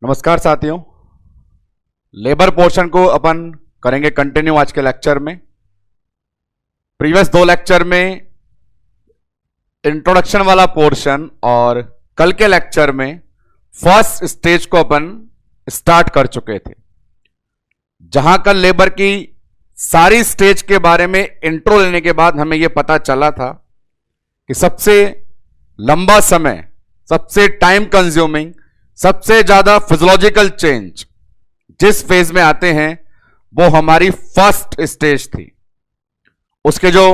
नमस्कार साथियों, labour portion को अपन करेंगे कंटिन्यू आज के लेक्चर में। प्रीवियस दो लेक्चर में इंट्रोडक्शन वाला पोर्शन और कल के लेक्चर में फर्स्ट स्टेज को अपन स्टार्ट कर चुके थे, जहां कल लेबर की सारी स्टेज के बारे में इंट्रो लेने के बाद हमें यह पता चला था कि सबसे लंबा समय, सबसे टाइम कंज्यूमिंग, सबसे ज्यादा फिजियोलॉजिकल चेंज जिस फेज में आते हैं वो हमारी फर्स्ट स्टेज थी। उसके जो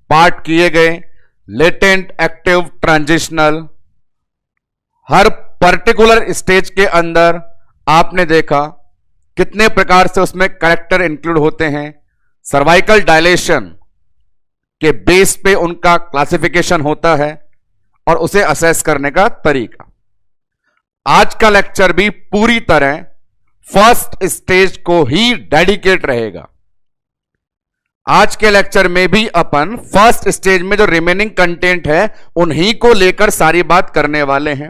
पार्ट किए गए लेटेंट, एक्टिव, ट्रांजिशनल, हर पर्टिकुलर स्टेज के अंदर आपने देखा कितने प्रकार से उसमें कैरेक्टर इंक्लूड होते हैं। सर्वाइकल डायलेशन के बेस पे उनका क्लासिफिकेशन होता है और उसे असेस करने का तरीका। आज का लेक्चर भी पूरी तरह फर्स्ट स्टेज को ही डेडिकेट रहेगा। आज के लेक्चर में भी अपन फर्स्ट स्टेज में जो रिमेनिंग कंटेंट है उन्हीं को लेकर सारी बात करने वाले हैं।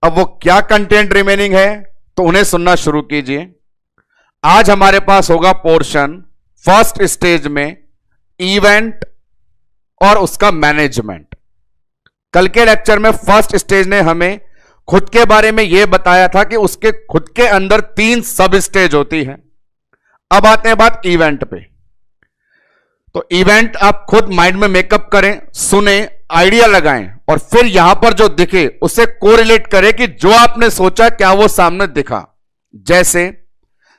अब वो क्या कंटेंट रिमेनिंग है तो उन्हें सुनना शुरू कीजिए। आज हमारे पास होगा पोर्शन फर्स्ट स्टेज में इवेंट और उसका मैनेजमेंट। कल के लेक्चर में फर्स्ट स्टेज ने हमें खुद के बारे में यह बताया था कि उसके खुद के अंदर 3 सब स्टेज होती है। अब आते हैं बात इवेंट पे। तो इवेंट आप खुद माइंड में मेकअप करें, सुने, आइडिया लगाएं और फिर यहां पर जो दिखे उसे कोरिलेट करें कि जो आपने सोचा क्या वो सामने दिखा। जैसे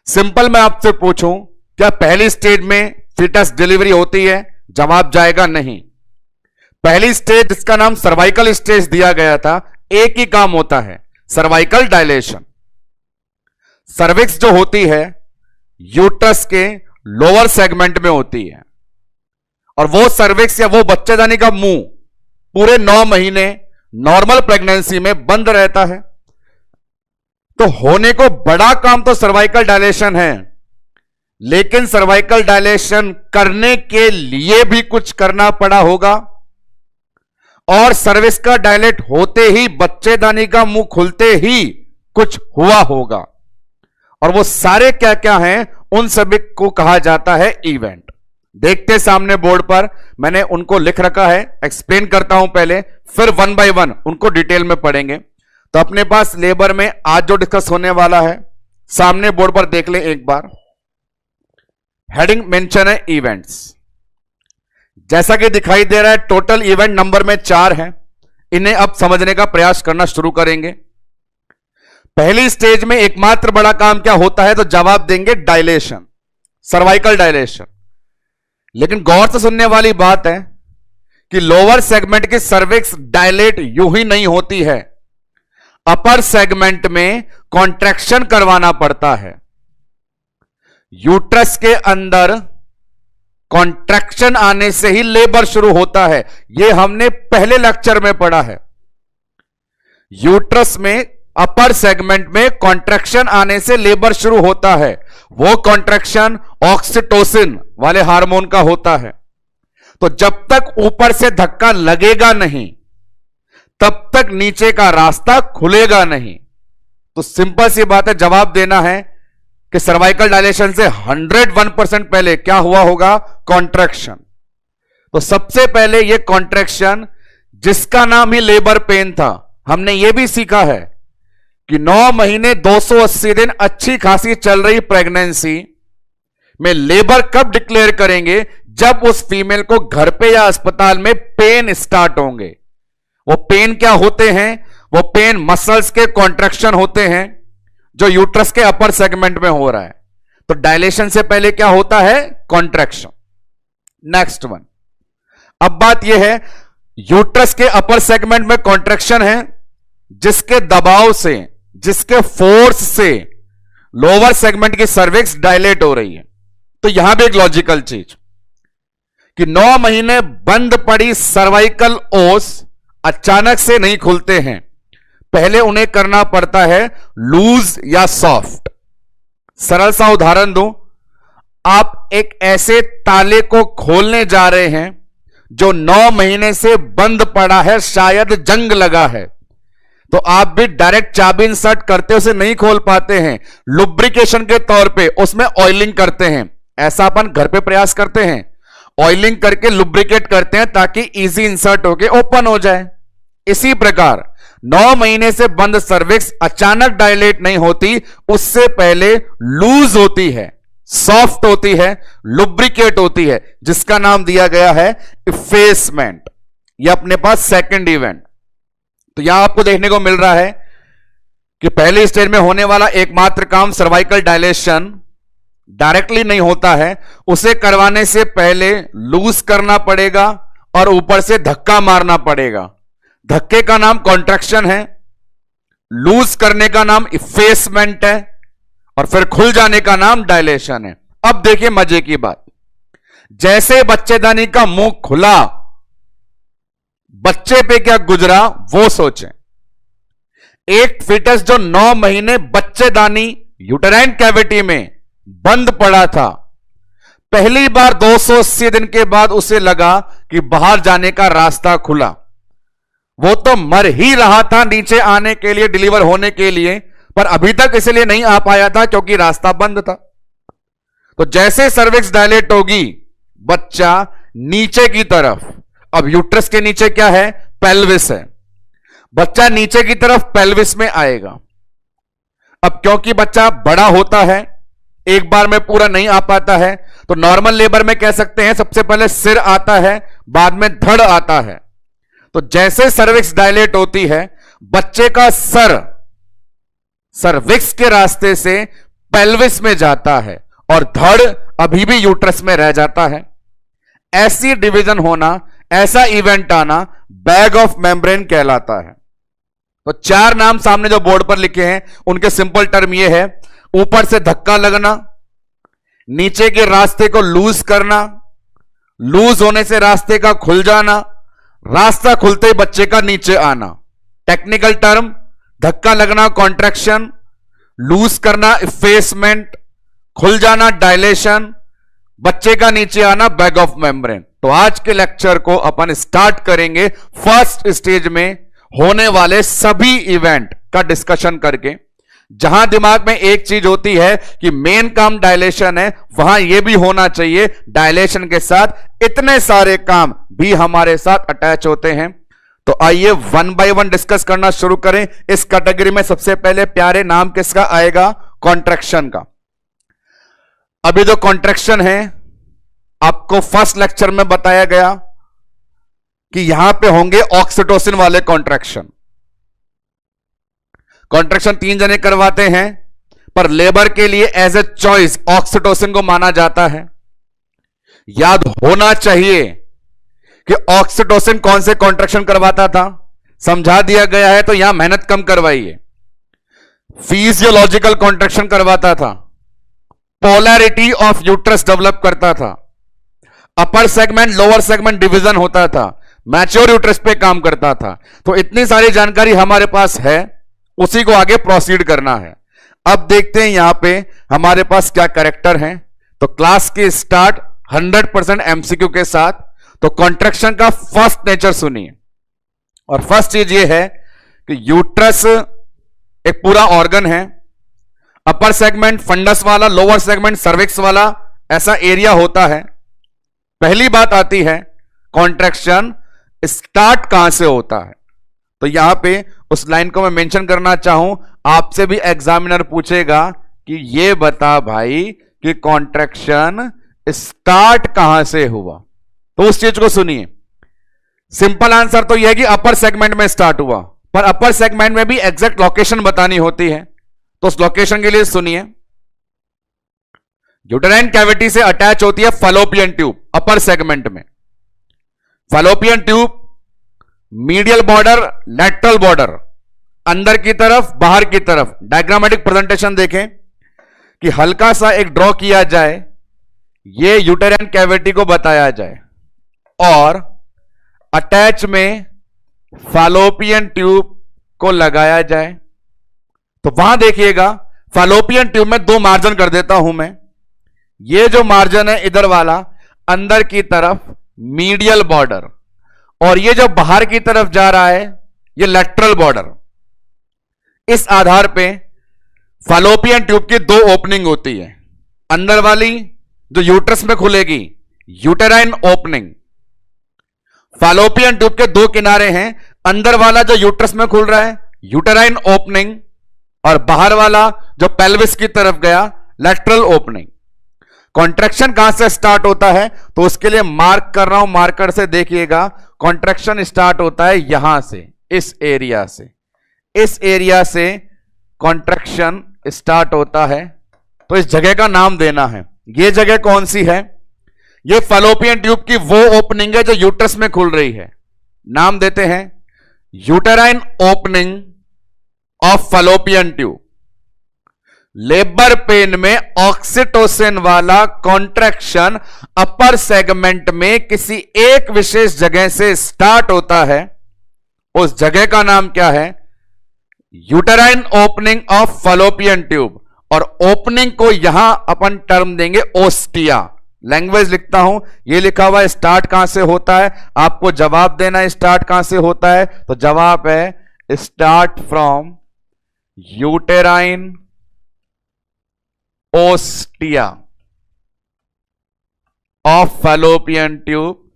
सिंपल मैं आपसे पूछूं, क्या पहली स्टेज में फीटस डिलीवरी होती है? जवाब जाएगा नहीं। पहली स्टेज जिसका नाम सर्वाइकल स्टेज दिया गया था, एक ही काम होता है, सर्वाइकल डायलेशन। सर्विक्स जो होती है यूट्रस के लोअर सेगमेंट में होती है और वो सर्विक्स या वो बच्चेदानी का मुंह पूरे 9 महीने नॉर्मल प्रेगनेंसी में बंद रहता है। तो होने को बड़ा काम तो सर्वाइकल डायलेशन है, लेकिन सर्वाइकल डायलेशन करने के लिए भी कुछ करना पड़ा होगा और सर्विस का डायलेट होते ही बच्चेदानी का मुंह खुलते ही कुछ हुआ होगा। और वो सारे क्या क्या हैं उन सभी को कहा जाता है इवेंट। देखते सामने बोर्ड पर मैंने उनको लिख रखा है, एक्सप्लेन करता हूं पहले, फिर 1 बाय 1 उनको डिटेल में पढ़ेंगे। तो अपने पास लेबर में आज जो डिस्कस होने वाला है सामने बोर्ड पर देख ले एक बार। हेडिंग मेंशन है इवेंट्स। जैसा कि दिखाई दे रहा है टोटल इवेंट नंबर में 4 हैं। इन्हें अब समझने का प्रयास करना शुरू करेंगे। पहली स्टेज में एकमात्र बड़ा काम क्या होता है तो जवाब देंगे डायलेशन, सर्वाइकल डायलेशन। लेकिन गौर से सुनने वाली बात है कि लोअर सेगमेंट की सर्विक्स डायलेट यूं ही नहीं होती है, अपर सेगमेंट में कॉन्ट्रैक्शन करवाना पड़ता है। यूट्रस के अंदर कॉन्ट्रैक्शन आने से ही लेबर शुरू होता है, यह हमने पहले लेक्चर में पढ़ा है। यूट्रस में अपर सेगमेंट में कॉन्ट्रैक्शन आने से लेबर शुरू होता है। वो कॉन्ट्रैक्शन ऑक्सीटोसिन वाले हार्मोन का होता है। तो जब तक ऊपर से धक्का लगेगा नहीं तब तक नीचे का रास्ता खुलेगा नहीं। तो सिंपल सी बात है, जवाब देना है कि सर्वाइकल डायलेशन से 101% पहले क्या हुआ होगा? कॉन्ट्रैक्शन। तो सबसे पहले यह कॉन्ट्रैक्शन जिसका नाम ही लेबर पेन था, हमने यह भी सीखा है कि 9 महीने 280 दिन अच्छी खासी चल रही प्रेगनेंसी में लेबर कब डिक्लेयर करेंगे? जब उस फीमेल को घर पे या अस्पताल में पेन स्टार्ट होंगे। वो पेन क्या होते हैं? वो पेन मसल्स के कॉन्ट्रैक्शन होते हैं जो यूट्रस के अपर सेगमेंट में हो रहा है। तो डायलेशन से पहले क्या होता है? कॉन्ट्रैक्शन। Next one. अब बात यह है, यूट्रस के अपर सेगमेंट में कॉन्ट्रैक्शन है जिसके दबाव से, जिसके फोर्स से लोअर सेगमेंट की सर्विक्स डायलेट हो रही है। तो यहां भी एक लॉजिकल चीज कि 9 महीने बंद पड़ी सर्वाइकल ओस अचानक से नहीं खुलते हैं, पहले उन्हें करना पड़ता है लूज या सॉफ्ट। सरल सा उदाहरण दूं, आप एक ऐसे ताले को खोलने जा रहे हैं जो 9 महीने से बंद पड़ा है, शायद जंग लगा है, तो आप भी डायरेक्ट चाबी इंसर्ट करते उसे नहीं खोल पाते हैं, लुब्रिकेशन के तौर पे उसमें ऑयलिंग करते हैं। ऐसा अपन घर पे प्रयास करते हैं, ऑयलिंग करके लुब्रिकेट करते हैं ताकि इजी इंसर्ट होके ओपन हो जाए। इसी प्रकार 9 महीने से बंद सर्विक्स अचानक डायलेट नहीं होती, उससे पहले लूज होती है, सॉफ्ट होती है, लुब्रिकेट होती है, जिसका नाम दिया गया है इफेसमेंट। यह अपने पास सेकंड इवेंट। तो यहां आपको देखने को मिल रहा है कि पहले स्टेज में होने वाला एकमात्र काम सर्वाइकल डायलेशन डायरेक्टली नहीं होता है, उसे करवाने से पहले लूज करना पड़ेगा और ऊपर से धक्का मारना पड़ेगा। धक्के का नाम कॉन्ट्रैक्शन है, लूज करने का नाम इफेसमेंट है और फिर खुल जाने का नाम डायलेशन है। अब देखिए मजे की बात, जैसे बच्चेदानी का मुंह खुला, बच्चे पे क्या गुजरा वो सोचें। एक फिटस जो 9 महीने बच्चेदानी यूटेराइन कैविटी में बंद पड़ा था, पहली बार 280 दिन के बाद उसे लगा कि बाहर जाने का रास्ता खुला। वो तो मर ही रहा था नीचे आने के लिए, डिलीवर होने के लिए, पर अभी तक इसलिए नहीं आ पाया था क्योंकि रास्ता बंद था। तो जैसे सर्विक्स डायलेट होगी, बच्चा नीचे की तरफ, अब यूट्रस के नीचे क्या है, पेल्विस है, बच्चा नीचे की तरफ पेल्विस में आएगा। अब क्योंकि बच्चा बड़ा होता है, एक बार में पूरा नहीं आ पाता है, तो नॉर्मल लेबर में कह सकते हैं सबसे पहले सिर आता है, बाद में धड़ आता है। तो जैसे सर्विक्स डायलेट होती है, बच्चे का सर सर्विक्स के रास्ते से पेल्विस में जाता है और धड़ अभी भी यूट्रस में रह जाता है। ऐसी डिवीजन होना, ऐसा इवेंट आना बैग ऑफ मेम्ब्रेन कहलाता है। तो 4 नाम सामने जो बोर्ड पर लिखे हैं उनके सिंपल टर्म ये है, ऊपर से धक्का लगना, नीचे के रास्ते को लूज करना, लूज होने से रास्ते का खुल जाना, रास्ता खुलते ही बच्चे का नीचे आना। टेक्निकल टर्म, धक्का लगना कॉन्ट्रैक्शन, लूज करना इफेसमेंट, खुल जाना डायलेशन, बच्चे का नीचे आना बैग ऑफ मेम्ब्रेन। तो आज के लेक्चर को अपन स्टार्ट करेंगे फर्स्ट स्टेज में होने वाले सभी इवेंट का डिस्कशन करके। जहां दिमाग में एक चीज होती है कि मेन काम डायलेशन है, वहां यह भी होना चाहिए डायलेशन के साथ इतने सारे काम भी हमारे साथ अटैच होते हैं। तो आइए 1 बाय 1 डिस्कस करना शुरू करें। इस कैटेगरी में सबसे पहले प्यारे नाम किसका आएगा, कॉन्ट्रैक्शन का। अभी जो कॉन्ट्रैक्शन है आपको फर्स्ट लेक्चर में बताया गया कि यहां पे होंगे ऑक्सीटोसिन वाले कॉन्ट्रैक्शन। कॉन्ट्रैक्शन 3 जने करवाते हैं, पर लेबर के लिए एज ए चॉइस ऑक्सीटोसिन को माना जाता है। याद होना चाहिए कि ऑक्सीटोसिन कौन से कॉन्ट्रैक्शन करवाता था, समझा दिया गया है तो यहां मेहनत कम करवाइए। फिजियोलॉजिकल कॉन्ट्रैक्शन करवाता था, पोलैरिटी ऑफ यूट्रस डेवलप करता था, upper segment lower segment division होता था, मैच्योर यूट्रस पे काम करता था। तो इतनी सारी जानकारी हमारे पास है, उसी को आगे प्रोसीड करना है। अब देखते हैं यहां पे हमारे पास क्या कैरेक्टर हैं। तो क्लास के स्टार्ट 100% एमसीक्यू के साथ। तो कॉन्ट्रैक्शन का फर्स्ट नेचर सुनिए, और फर्स्ट चीज ये है कि यूट्रस एक पूरा ऑर्गन है। अपर सेगमेंट फंडस वाला, लोअर सेगमेंट सर्विक्स वाला, ऐसा एरिया होता है। पहली बात आती है कॉन्ट्रैक्शन स्टार्ट कहां से होता है। तो यहां पे उस लाइन को मैं मेंशन करना चाहूं, आपसे भी एग्जामिनर पूछेगा कि ये बता भाई कि कॉन्ट्रैक्शन स्टार्ट कहां से हुआ। तो उस चीज को सुनिए। सिंपल आंसर तो यह है कि अपर सेगमेंट में स्टार्ट हुआ, पर अपर सेगमेंट में भी एग्जैक्ट लोकेशन बतानी होती है। तो उस लोकेशन के लिए सुनिए, यूटेराइन कैविटी से अटैच होती है फैलोपियन ट्यूब अपर सेगमेंट में। Fallopian tube medial border, lateral border, अंदर की तरफ बाहर की तरफ। डायग्रामेटिक प्रेजेंटेशन देखें कि हल्का सा एक ड्रॉ किया जाए, ये यूटेराइन कैविटी को बताया जाए और अटैच में फैलोपियन ट्यूब को लगाया जाए। तो वहां देखिएगा फैलोपियन ट्यूब में 2 मार्जिन कर देता हूं मैं। ये जो मार्जिन है इधर वाला, अंदर की तरफ मीडियल बॉर्डर, और ये जो बाहर की तरफ जा रहा है ये लैटरल बॉर्डर। इस आधार पे फैलोपियन ट्यूब की दो ओपनिंग होती है। अंदर वाली जो यूट्रस में खुलेगी, यूटेराइन ओपनिंग। फैलोपियन ट्यूब के दो किनारे हैं, अंदर वाला जो यूट्रस में खुल रहा है यूटेराइन ओपनिंग, और बाहर वाला जो पेल्विस की तरफ गया लैटरल ओपनिंग। कॉन्ट्रैक्शन कहां से स्टार्ट होता है तो उसके लिए मार्क कर रहा हूं, मार्कर से देखिएगा। कॉन्ट्रैक्शन स्टार्ट होता है यहां से, इस एरिया से, इस एरिया से कॉन्ट्रैक्शन स्टार्ट होता है। तो इस जगह का नाम देना है। यह जगह कौन सी है? यह फैलोपियन ट्यूब की वो ओपनिंग है जो यूट्रस में खुल रही है। नाम देते हैं uterine opening of fallopian tube. Labour pain में ऑक्सीटोसिन वाला कॉन्ट्रैक्शन अपर सेगमेंट में किसी एक विशेष जगह से स्टार्ट होता है। उस जगह का नाम क्या है? Uterine opening of fallopian tube. और ओपनिंग को यहां अपन टर्म देंगे ओस्टिया। लैंग्वेज लिखता हूं, ये लिखा हुआ है स्टार्ट कहां से होता है, आपको जवाब देना है स्टार्ट कहां से होता है। तो जवाब है start from uterine ostia of fallopian tube.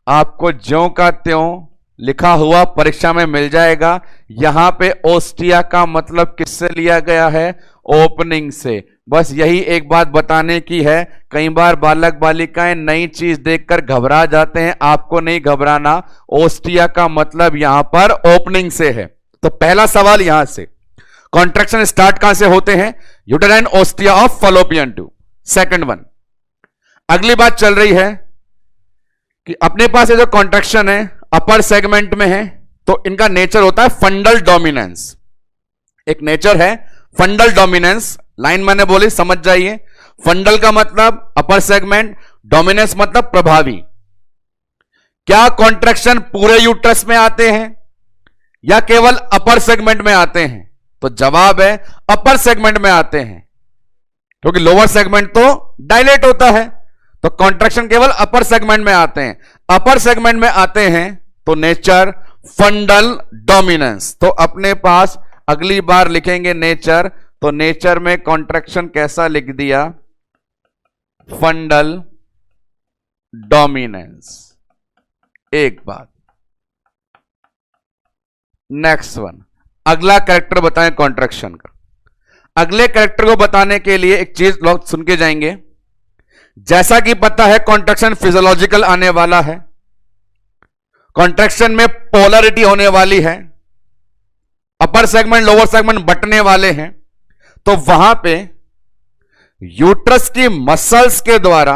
आपको ज्यों का त्यों लिखा हुआ परीक्षा में मिल जाएगा। यहां पे ओस्टिया का मतलब किससे लिया गया है? ओपनिंग से। बस यही एक बात बताने की है। कई बार बालक बालिकाएं नई चीज देखकर घबरा जाते हैं, आपको नहीं घबराना। ओस्टिया का मतलब यहां पर ओपनिंग से है। तो पहला सवाल यहां से, कॉन्ट्रैक्शन स्टार्ट कहां से होते हैं? Uterine ostia of fallopian tube. Second one, अगली बात चल रही है कि अपने पास ये जो कॉन्ट्रैक्शन है अपर सेगमेंट में है, तो इनका नेचर होता है फंडल डोमिनेंस। एक नेचर है फंडल डोमिनेंस। लाइन मैंने बोली, समझ जाइए। फंडल का मतलब अपर सेगमेंट, डोमिनेंस मतलब प्रभावी। क्या कॉन्ट्रैक्शन पूरे यूट्रस में आते हैं या केवल अपर सेगमेंट में आते हैं? तो जवाब है अपर सेगमेंट में आते हैं, क्योंकि लोअर सेगमेंट तो डायलेट होता है। तो कॉन्ट्रैक्शन केवल अपर सेगमेंट में आते हैं। अपर सेगमेंट में आते हैं तो नेचर फंडल डोमिनेंस। तो अपने पास अगली बार लिखेंगे नेचर, तो नेचर में कॉन्ट्रैक्शन कैसा लिख दिया? फंडल डोमिनेंस। एक बात। नेक्स्ट वन, अगला कैरेक्टर बताएं कॉन्ट्रैक्शन का। अगले कैरेक्टर को बताने के लिए एक चीज लोग सुन के जाएंगे। जैसा कि पता है कॉन्ट्रैक्शन फिजियोलॉजिकल आने वाला है, कॉन्ट्रैक्शन में पोलरिटी होने वाली है, अपर सेगमेंट लोअर सेगमेंट बटने वाले हैं। तो वहां पे यूट्रस की मसल्स के द्वारा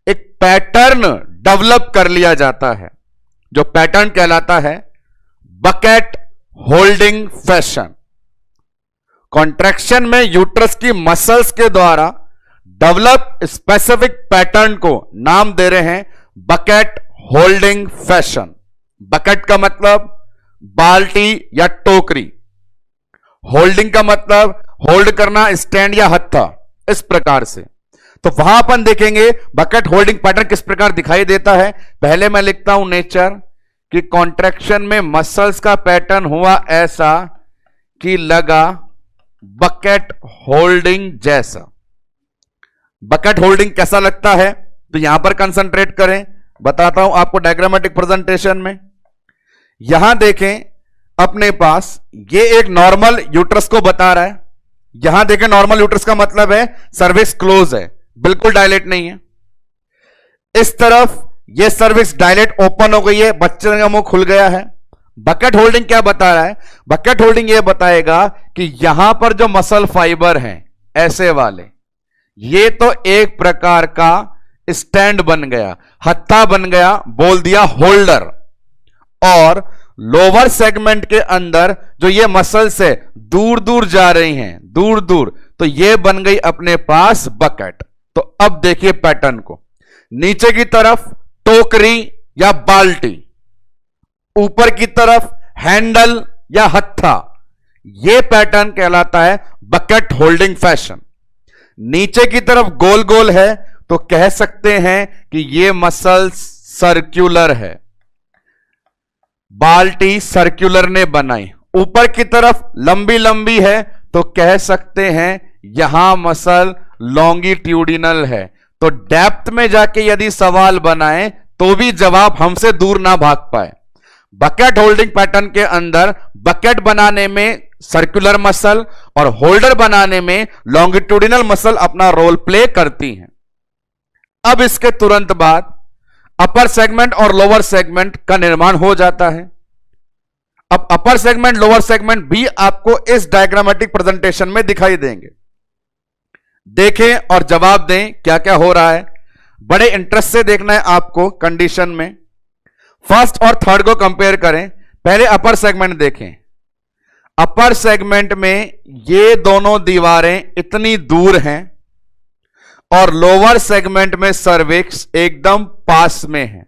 एक पैटर्न डेवलप कर लिया जाता है, जो पैटर्न कहलाता है बकेट होल्डिंग फैशन। कॉन्ट्रैक्शन में यूट्रस की मसल्स के द्वारा डेवलप स्पेसिफिक पैटर्न को नाम दे रहे हैं बकेट होल्डिंग फैशन। बकेट का मतलब बाल्टी या टोकरी, होल्डिंग का मतलब होल्ड करना, स्टैंड या हत्था, इस प्रकार से। तो वहां अपन देखेंगे बकेट होल्डिंग पैटर्न किस प्रकार दिखाई देता है। पहले मैं लिखता हूं नेचर कि कॉन्ट्रैक्शन में मसल्स का पैटर्न हुआ ऐसा कि लगा बकेट होल्डिंग जैसा। बकेट होल्डिंग कैसा लगता है तो यहां पर कंसंट्रेट करें, बताता हूं आपको डायग्रामेटिक प्रेजेंटेशन में। यहां देखें अपने पास ये एक नॉर्मल यूट्रस को बता रहा है। यहां देखें नॉर्मल यूट्रस का मतलब है सर्विक्स क्लोज है, बिल्कुल डायलेट नहीं है। इस तरफ ये सर्विक्स डायलेट ओपन हो गई है, बच्चे का मुंह खुल गया है। बकेट होल्डिंग क्या बता रहा है? बकेट होल्डिंग ये बताएगा कि यहां पर जो मसल फाइबर हैं ऐसे वाले, ये तो एक प्रकार का स्टैंड बन गया, हत्था बन गया, बोल दिया होल्डर। और लोअर सेगमेंट के अंदर जो ये मसल्स है दूर दूर जा रही हैं, दूर दूर, तो ये बन गई अपने पास बकेट। तो अब देखिए पैटर्न को, नीचे की तरफ टोकरी या बाल्टी, ऊपर की तरफ हैंडल या हत्था, यह पैटर्न कहलाता है बकेट होल्डिंग फैशन। नीचे की तरफ गोल गोल है तो कह सकते हैं कि यह मसल सर्कुलर है, बाल्टी सर्कुलर ने बनाई। ऊपर की तरफ लंबी लंबी है तो कह सकते हैं यहां मसल लॉन्गिट्यूडिनल है। तो डेप्थ में जाके यदि सवाल बनाए तो भी जवाब हमसे दूर ना भाग पाए। बकेट होल्डिंग पैटर्न के अंदर बकेट बनाने में सर्कुलर मसल और होल्डर बनाने में लॉन्गिट्यूडिनल मसल अपना रोल प्ले करती हैं। अब इसके तुरंत बाद अपर सेगमेंट और लोअर सेगमेंट का निर्माण हो जाता है। अब अपर सेगमेंट लोअर सेगमेंट भी आपको इस डायग्रामेटिक प्रेजेंटेशन में दिखाई देंगे। देखें और जवाब दें क्या क्या हो रहा है। बड़े इंटरेस्ट से देखना है आपको कंडीशन में। फर्स्ट और थर्ड को कंपेयर करें। पहले अपर सेगमेंट देखें। अपर सेगमेंट में ये दोनों दीवारें इतनी दूर हैं और लोअर सेगमेंट में सर्विक्स एकदम पास में है।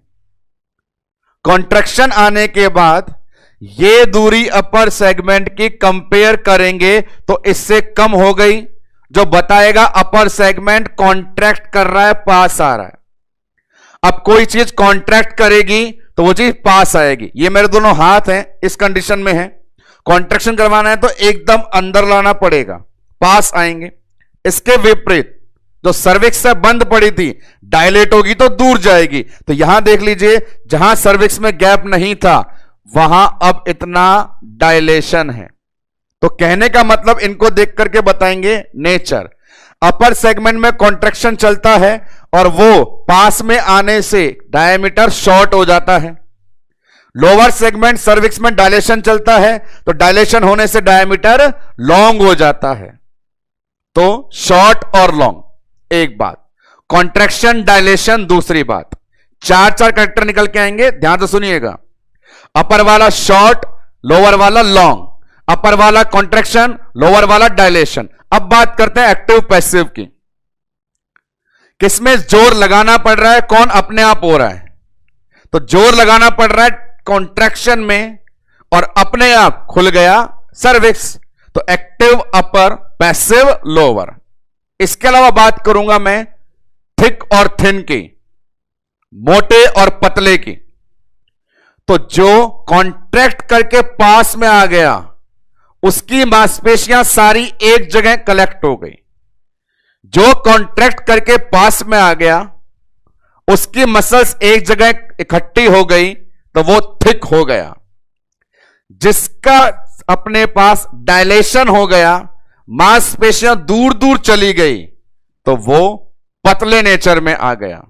कॉन्ट्रैक्शन आने के बाद ये दूरी अपर सेगमेंट की कंपेयर करेंगे तो इससे कम हो गई, जो बताएगा अपर सेगमेंट कॉन्ट्रैक्ट कर रहा है, पास आ रहा है। अब कोई चीज कॉन्ट्रैक्ट करेगी तो वो चीज पास आएगी। ये मेरे दोनों हाथ हैं, इस कंडीशन में है। कॉन्ट्रैक्शन करवाना है तो एकदम अंदर लाना पड़ेगा, पास आएंगे। इसके विपरीत जो सर्विक्स से बंद पड़ी थी डायलेट होगी तो दूर जाएगी। तो यहां देख लीजिए, जहां सर्विक्स में गैप नहीं था वहां अब इतना डायलेशन है। तो कहने का मतलब इनको देख करके बताएंगे नेचर। अपर सेगमेंट में कॉन्ट्रैक्शन चलता है और वो पास में आने से डायमीटर शॉर्ट हो जाता है। लोअर सेगमेंट सर्विक्स में डायलेशन चलता है तो डायलेशन होने से डायमीटर लॉन्ग हो जाता है। तो शॉर्ट और लॉन्ग एक बात, कॉन्ट्रैक्शन डायलेशन दूसरी बात। चार चार कैरेक्टर निकल के आएंगे, ध्यान से सुनिएगा। अपर वाला शॉर्ट, लोअर वाला लॉन्ग, अपर वाला कॉन्ट्रैक्शन, लोअर वाला डायलेशन। अब बात करते हैं एक्टिव पैसिव की। किसमें जोर लगाना पड़ रहा है, कौन अपने आप हो रहा है? तो जोर लगाना पड़ रहा है कॉन्ट्रैक्शन में और अपने आप खुल गया सर्विक्स। तो एक्टिव अपर, पैसिव लोअर। इसके अलावा बात करूंगा मैं थिक और थिन की, मोटे और पतले की। तो जो कॉन्ट्रैक्ट करके पास में आ गया उसकी मांसपेशियां सारी एक जगह कलेक्ट हो गई। जो कॉन्ट्रैक्ट करके पास में आ गया उसकी मसल्स एक जगह इकट्ठी हो गई तो वो थिक हो गया। जिसका अपने पास डायलेशन हो गया, मांसपेशियां दूर दूर चली गई, तो वो पतले नेचर में आ गया।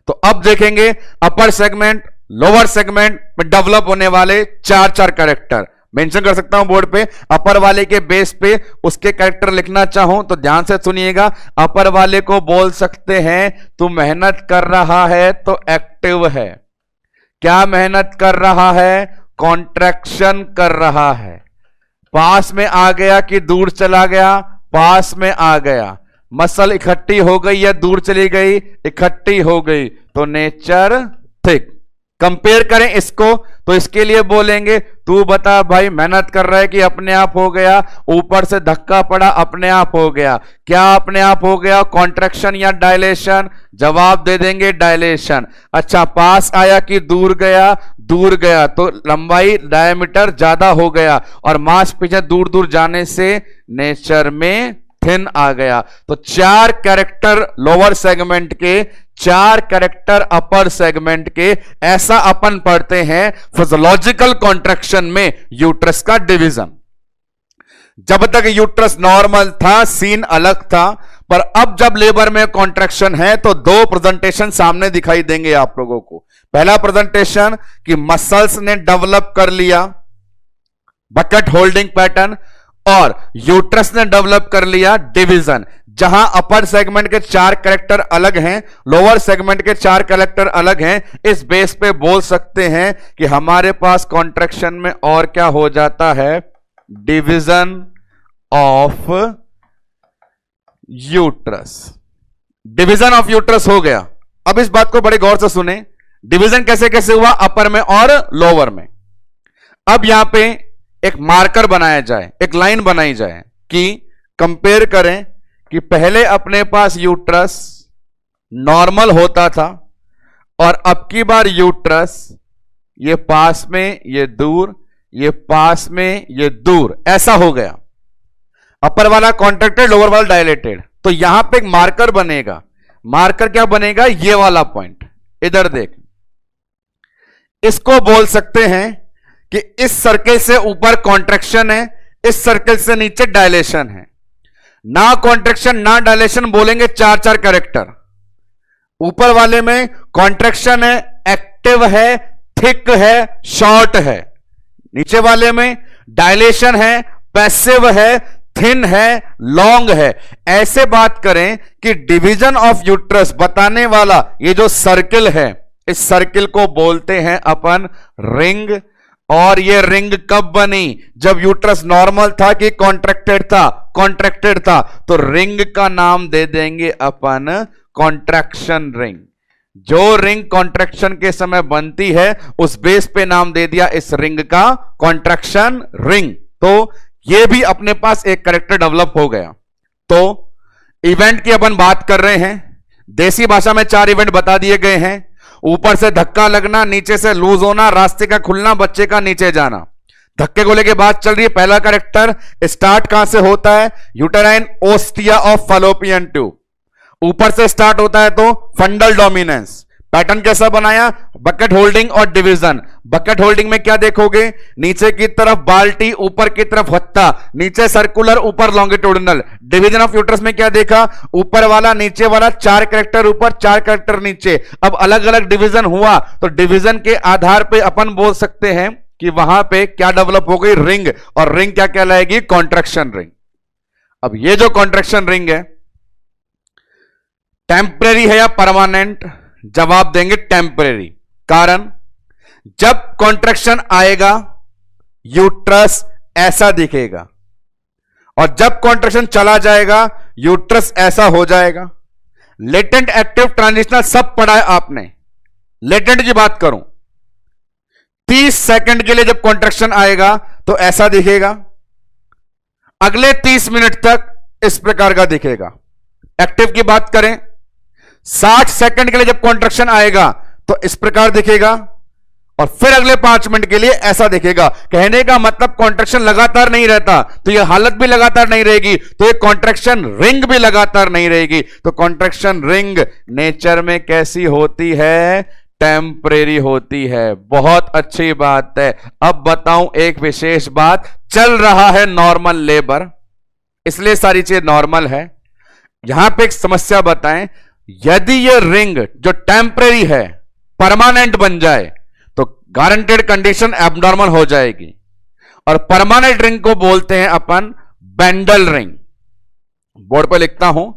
तो अब देखेंगे अपर सेगमेंट लोअर सेगमेंट में डेवलप होने वाले चार चार कैरेक्टर मेंशन कर सकता हूं बोर्ड पे। अपर वाले के बेस पे उसके कैरेक्टर लिखना चाहूं तो ध्यान से सुनिएगा। अपर वाले को बोल सकते हैं तू मेहनत कर रहा है तो एक्टिव है। क्या मेहनत कर रहा है? कॉन्ट्रैक्शन कर रहा है। पास में आ गया कि दूर चला गया? पास में आ गया। मसल इकट्ठी हो गई या दूर चली गई? इकट्ठी हो गई, तो नेचर थिक। कंपेयर करें इसको तो इसके लिए बोलेंगे तू बता भाई मेहनत कर रहा है कि अपने आप हो गया? ऊपर से धक्का पड़ा, अपने आप हो गया। क्या अपने आप हो गया? कॉन्ट्रैक्शन या डायलेशन? जवाब दे देंगे डायलेशन। अच्छा, पास आया कि दूर गया? दूर गया, तो लंबाई डायमीटर ज्यादा हो गया और मांसपेशियां दूर दूर जाने से नेचर में थिन आ गया। तो चार कैरेक्टर लोअर सेगमेंट के, चार कैरेक्टर अपर सेगमेंट के। ऐसा अपन पढ़ते हैं फिजियोलॉजिकल कॉन्ट्रैक्शन में यूट्रस का डिवीजन। जब तक यूट्रस नॉर्मल था सीन अलग था, पर अब जब लेबर में कॉन्ट्रैक्शन है तो दो प्रेजेंटेशन सामने दिखाई देंगे आप लोगों को। पहला प्रेजेंटेशन कि मसल्स ने डेवलप कर लिया बकेट होल्डिंग पैटर्न और यूट्रस ने डेवलप कर लिया डिवीजन। जहां अपर सेगमेंट के चार कैरेक्टर अलग हैं, लोअर सेगमेंट के चार कैरेक्टर अलग हैं। इस बेस पे बोल सकते हैं कि हमारे पास कॉन्ट्रैक्शन में और क्या हो जाता है? Division of uterus. Division of uterus हो गया। अब इस बात को बड़े गौर से सुने, डिवीजन कैसे कैसे हुआ अपर में और लोअर में। अब यहां पे एक मार्कर बनाया जाए, एक लाइन बनाई जाए कि कंपेयर करें कि पहले अपने पास यूट्रस नॉर्मल होता था और अब की बार यूट्रस ये पास में, ये दूर, ये पास में, ये दूर, ऐसा हो गया। अपर वाला कॉन्ट्रैक्टेड, लोअर वाला डायलेटेड। तो यहां पे एक मार्कर बनेगा। मार्कर क्या बनेगा? ये वाला पॉइंट। इधर देख, इसको बोल सकते हैं कि इस सर्कल से ऊपर कॉन्ट्रैक्शन है, इस सर्कल से नीचे डायलेशन है। ना कॉन्ट्रैक्शन ना डायलेशन बोलेंगे 4-4 कैरेक्टर। ऊपर वाले में कॉन्ट्रैक्शन है, एक्टिव है, थिक है, शॉर्ट है। नीचे वाले में डायलेशन है, पैसिव है, थिन है, लॉन्ग है। ऐसे बात करें कि डिवीजन ऑफ यूट्रस बताने वाला ये जो सर्किल है, इस सर्किल को बोलते हैं अपन रिंग। और ये रिंग कब बनी? जब यूट्रस नॉर्मल था कि कॉन्ट्रैक्टेड था? कॉन्ट्रैक्टेड था। तो रिंग का नाम दे देंगे अपन कॉन्ट्रैक्शन रिंग। जो रिंग कॉन्ट्रैक्शन के समय बनती है उस बेस पे नाम दे दिया इस रिंग का कॉन्ट्रैक्शन रिंग। तो ये भी अपने पास एक कैरेक्टर डेवलप हो गया। तो इवेंट की अपन बात कर रहे हैं। देसी भाषा में 4 इवेंट बता दिए गए हैं। ऊपर से धक्का लगना, नीचे से लूज होना, रास्ते का खुलना, बच्चे का नीचे जाना। धक्के गोले के बाद चल रही है पहला कैरेक्टर। स्टार्ट कहां से होता है? Uterine ostia of fallopian tube. ऊपर से स्टार्ट होता है तो फंडल डोमिनेंस। पैटर्न कैसा बनाया? बकेट होल्डिंग और डिवीजन। बकेट होल्डिंग में क्या देखोगे? नीचे की तरफ बाल्टी, ऊपर की तरफ हत्ता, नीचे सर्कुलर, ऊपर लॉन्गिट्यूडिनल। डिवीजन ऑफ यूट्रस में क्या देखा? ऊपर वाला, नीचे वाला, 4 कैरेक्टर ऊपर, 4 कैरेक्टर नीचे। अब अलग अलग डिवीजन हुआ तो डिवीजन के आधार पे अपन बोल सकते हैं कि वहां पे क्या डेवलप हो गई? रिंग। और रिंग क्या कहलाएगी? Contraction ring. अब ये जो कॉन्ट्रैक्शन रिंग है टेम्परेरी है या परमानेंट? जवाब देंगे टेम्परेरी। कारण जब कॉन्ट्रैक्शन आएगा यूट्रस ऐसा दिखेगा, और जब कॉन्ट्रैक्शन चला जाएगा यूट्रस ऐसा हो जाएगा। लेटेंट, एक्टिव, ट्रांजिशनल सब पढ़ा है आपने। लेटेंट की बात करूं, 30 सेकंड के लिए जब कॉन्ट्रैक्शन आएगा तो ऐसा दिखेगा। अगले 30 मिनट तक इस प्रकार का दिखेगा। एक्टिव की बात करें, 60 सेकंड के लिए जब कॉन्ट्रैक्शन आएगा तो इस प्रकार दिखेगा, और फिर अगले 5 मिनट के लिए ऐसा दिखेगा। कहने का मतलब कॉन्ट्रैक्शन लगातार नहीं रहता, तो यह हालत भी लगातार नहीं रहेगी, तो ये कॉन्ट्रैक्शन रिंग भी लगातार नहीं रहेगी। तो कॉन्ट्रैक्शन रिंग नेचर में कैसी होती है? टेम्परेरी होती है। बहुत अच्छी बात है। अब बताऊं एक विशेष बात। चल रहा है नॉर्मल लेबर, इसलिए सारी चीज नॉर्मल है। यहां पे एक समस्या बताएं, यदि ये रिंग जो टेम्परेरी है परमानेंट बन जाए तो गारंटेड कंडीशन एबनॉर्मल हो जाएगी। और परमानेंट रिंग को बोलते हैं अपन बेंडल रिंग। बोर्ड पर लिखता हूं,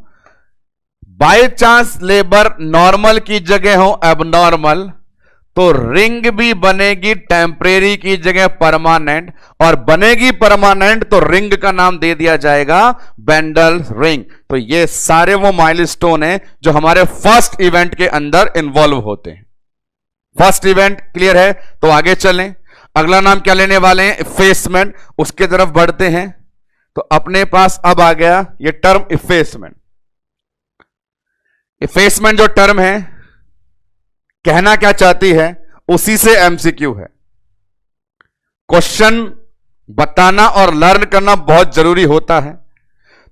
बाय चांस लेबर नॉर्मल की जगह हो एबनॉर्मल तो रिंग भी बनेगी टेम्परेरी की जगह परमानेंट, और बनेगी परमानेंट तो रिंग का नाम दे दिया जाएगा बेंडल रिंग। तो ये सारे वो माइलस्टोन हैं जो हमारे फर्स्ट इवेंट के अंदर इन्वॉल्व होते हैं। फर्स्ट इवेंट क्लियर है? तो आगे चलें। अगला नाम क्या लेने वाले हैं? इफेसमेंट। उसके तरफ बढ़ते हैं। तो अपने पास अब आ गया ये टर्म इफेसमेंट। इफेसमेंट जो टर्म है कहना क्या चाहती है उसी से एमसीक्यू है। क्वेश्चन बताना और लर्न करना बहुत जरूरी होता है।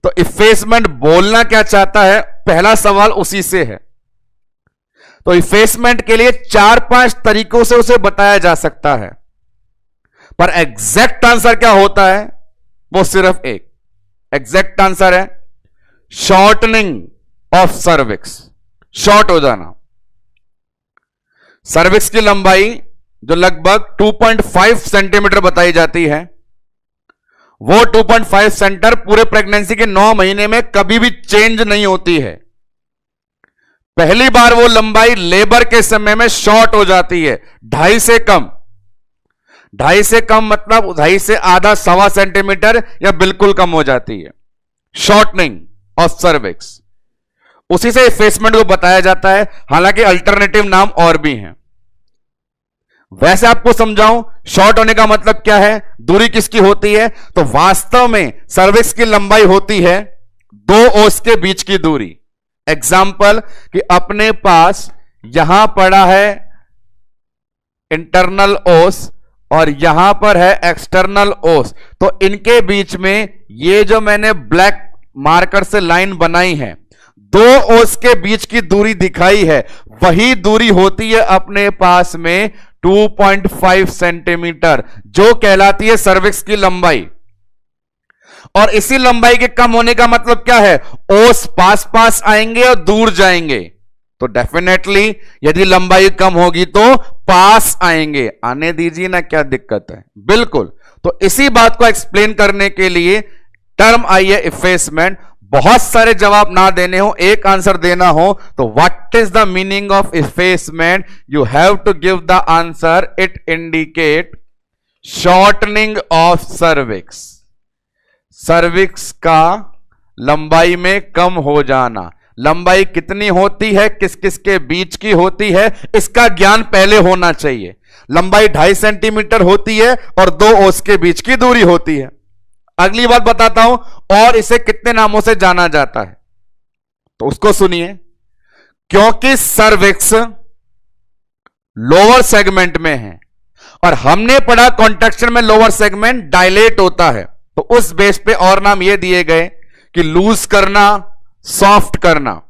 तो इफेसमेंट बोलना क्या चाहता है, पहला सवाल उसी से है। तो इफेसमेंट के लिए 4-5 तरीकों से उसे बताया जा सकता है, पर एग्जैक्ट आंसर क्या होता है वो सिर्फ एक। एग्जैक्ट आंसर है शॉर्टनिंग ऑफ सर्विक्स। शॉर्ट हो जाना। सर्विक्स की लंबाई जो लगभग 2.5 सेंटीमीटर बताई जाती है, वो 2.5 सेंटीमीटर पूरे प्रेगनेंसी के 9 महीने में कभी भी चेंज नहीं होती है। पहली बार वो लंबाई लेबर के समय में शॉर्ट हो जाती है, 2.5 से कम। 2.5 से कम मतलब 2.5 से आधा, 1.25 सेंटीमीटर या बिल्कुल कम हो जाती है। शॉर्टनिंग ऑफ सर्विक्स, उसी से इफेसमेंट को बताया जाता है। हालांकि अल्टरनेटिव नाम और भी हैं। वैसे आपको समझाऊं शॉर्ट होने का मतलब क्या है, दूरी किसकी होती है? तो वास्तव में सर्विक्स की लंबाई होती है 2 ओस के बीच की दूरी। एग्जाम्पल कि अपने पास यहां पड़ा है इंटरनल ओस और यहां पर है एक्सटर्नल ओस। तो इनके बीच में ये जो मैंने ब्लैक मार्कर से लाइन बनाई है, दो ओस के बीच की दूरी दिखाई है, वही दूरी होती है अपने पास में 2.5 सेंटीमीटर, जो कहलाती है सर्विक्स की लंबाई। और इसी लंबाई के कम होने का मतलब क्या है? ओस पास पास आएंगे और दूर जाएंगे। तो डेफिनेटली यदि लंबाई कम होगी तो पास आएंगे। आने दीजिए ना, क्या दिक्कत है? बिल्कुल। तो इसी बात को एक्सप्लेन करने के लिए टर्म आई है इफेसमेंट। बहुत सारे जवाब ना देने हो, एक आंसर देना हो, तो what is the meaning of effacement? You have to give the answer. It indicate shortening of cervix, cervix का लंबाई में कम हो जाना। लंबाई कितनी होती है, किस किस के बीच की होती है, इसका ज्ञान पहले होना चाहिए। लंबाई 2.5 सेंटीमीटर होती है और दो ओस के बीच की दूरी होती है। अगली बात बताता हूं, और इसे कितने नामों से जाना जाता है, तो उसको सुनिए। क्योंकि सर्विक्स लोअर सेगमेंट में है और हमने पढ़ा कॉन्ट्रैक्शन में लोअर सेगमेंट डायलेट होता है, तो उस बेस पे और नाम ये दिए गए कि लूज करना, सॉफ्ट करना।